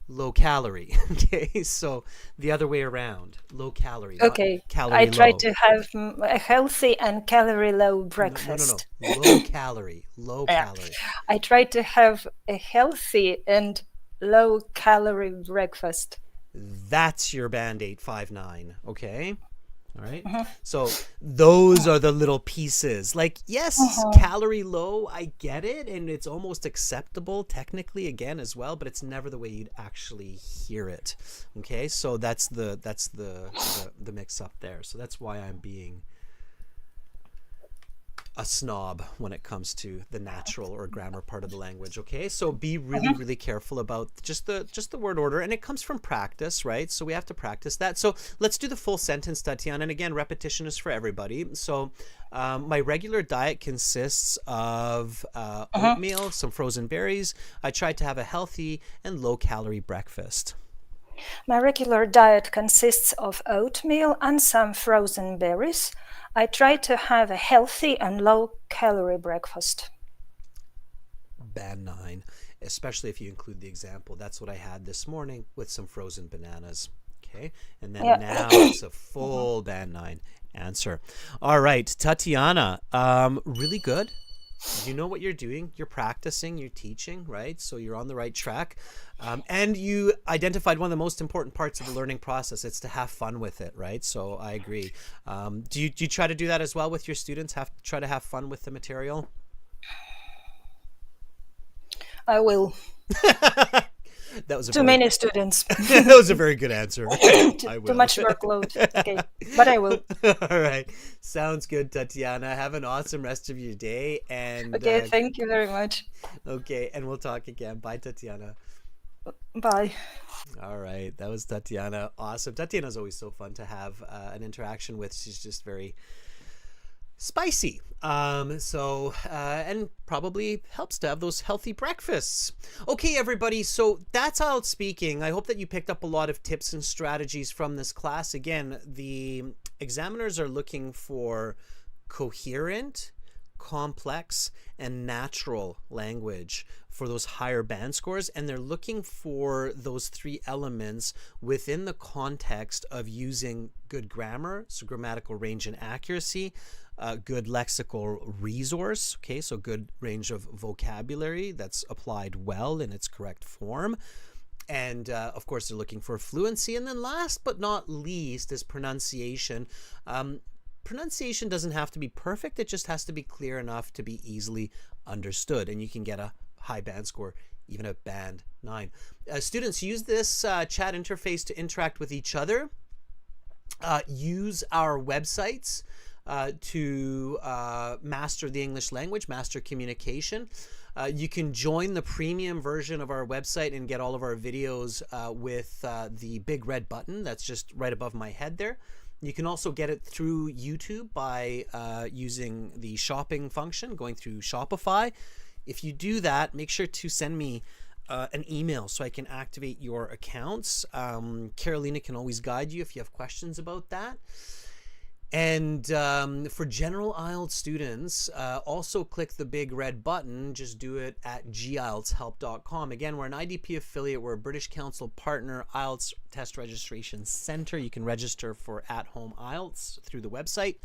[SPEAKER 1] low calorie. Okay, so the other way around, low calorie.
[SPEAKER 5] Okay,
[SPEAKER 1] calorie
[SPEAKER 5] I try
[SPEAKER 1] low.
[SPEAKER 5] to have a healthy and calorie low breakfast.
[SPEAKER 1] No. Low calorie. Low calorie.
[SPEAKER 5] I try to have a healthy and low calorie breakfast.
[SPEAKER 1] That's your band 8, 5, 9. Okay. All right. So those are the little pieces. Like, yes, calorie low, I get it, and it's almost acceptable technically again as well, but it's never the way you'd actually hear it. Okay, so that's the mix up there. So that's why I'm being a snob when it comes to the natural or grammar part of the language. Okay, so be really careful about just the word order, and it comes from practice, right? So we have to practice that. So let's do the full sentence, Tatiana, and again, repetition is for everybody. So my regular diet consists of oatmeal, some frozen berries. I try to have a healthy and low-calorie breakfast.
[SPEAKER 5] My regular diet consists of oatmeal and some frozen berries. I try to have a healthy and low-calorie breakfast.
[SPEAKER 1] Band 9, especially if you include the example. That's what I had this morning with some frozen bananas. Okay, and then now it's a full band 9 answer. All right, Tatiana, really good. You know what you're doing. You're practicing, you're teaching, right? So you're on the right track. And you identified one of the most important parts of the learning process. It's to have fun with it, right? So I agree. Do you try to do that as well with your students? Try to have fun with the material?
[SPEAKER 5] I will.
[SPEAKER 1] That was
[SPEAKER 5] Too many students.
[SPEAKER 1] That was a very good answer. I will.
[SPEAKER 5] Too much workload. Okay, but I will.
[SPEAKER 1] All right. Sounds good, Tatiana. Have an awesome rest of your day. And
[SPEAKER 5] okay, thank you very much.
[SPEAKER 1] Okay, and we'll talk again. Bye, Tatiana.
[SPEAKER 5] Bye.
[SPEAKER 1] All right. That was Tatiana. Awesome. Tatiana's always so fun to have an interaction with. She's just very spicy. And probably helps to have those healthy breakfasts. Okay, everybody. So that's IELTS speaking. I hope that you picked up a lot of tips and strategies from this class. Again, the examiners are looking for coherent, complex, and natural language for those higher band scores, and they're looking for those 3 elements within the context of using good grammar, so grammatical range and accuracy, good lexical resource, okay, so good range of vocabulary that's applied well in its correct form, and of course they're looking for fluency, and then last but not least is pronunciation. Pronunciation doesn't have to be perfect, it just has to be clear enough to be easily understood, and you can get a high band score, even a band 9. Students, use this chat interface to interact with each other. Use our websites to master the English language, master communication. You can join the premium version of our website and get all of our videos with the big red button that's just right above my head there. You can also get it through YouTube by using the shopping function, going through Shopify. If you do that, make sure to send me an email so I can activate your accounts. Carolina can always guide you if you have questions about that. And for general IELTS students, also click the big red button. Just do it at gieltshelp.com. Again, we're an IDP affiliate. We're a British Council partner, IELTS Test Registration Center. You can register for at-home IELTS through the website.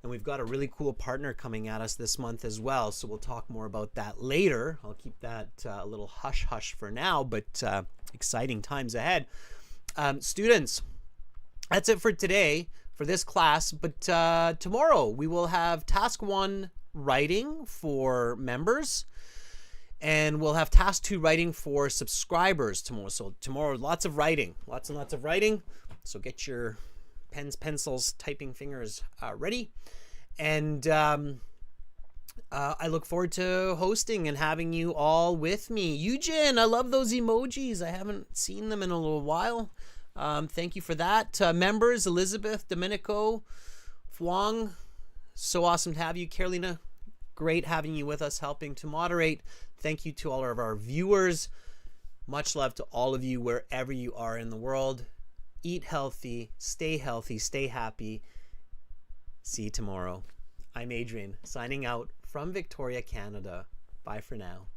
[SPEAKER 1] And we've got a really cool partner coming at us this month as well. So we'll talk more about that later. I'll keep that a little hush-hush for now, but exciting times ahead. Students, that's it for today, for this class. But tomorrow we will have Task 1 writing for members. And we'll have Task 2 writing for subscribers tomorrow. So tomorrow, lots of writing. Lots and lots of writing. So get your pens, pencils, typing fingers ready. And I look forward to hosting and having you all with me. Eugen, I love those emojis. I haven't seen them in a little while. Thank you for that. Members, Elizabeth, Domenico, Fuang, so awesome to have you. Carolina, great having you with us, helping to moderate. Thank you to all of our viewers. Much love to all of you wherever you are in the world. Eat healthy, stay happy. See you tomorrow. I'm Adrian, signing out from Victoria, Canada. Bye for now.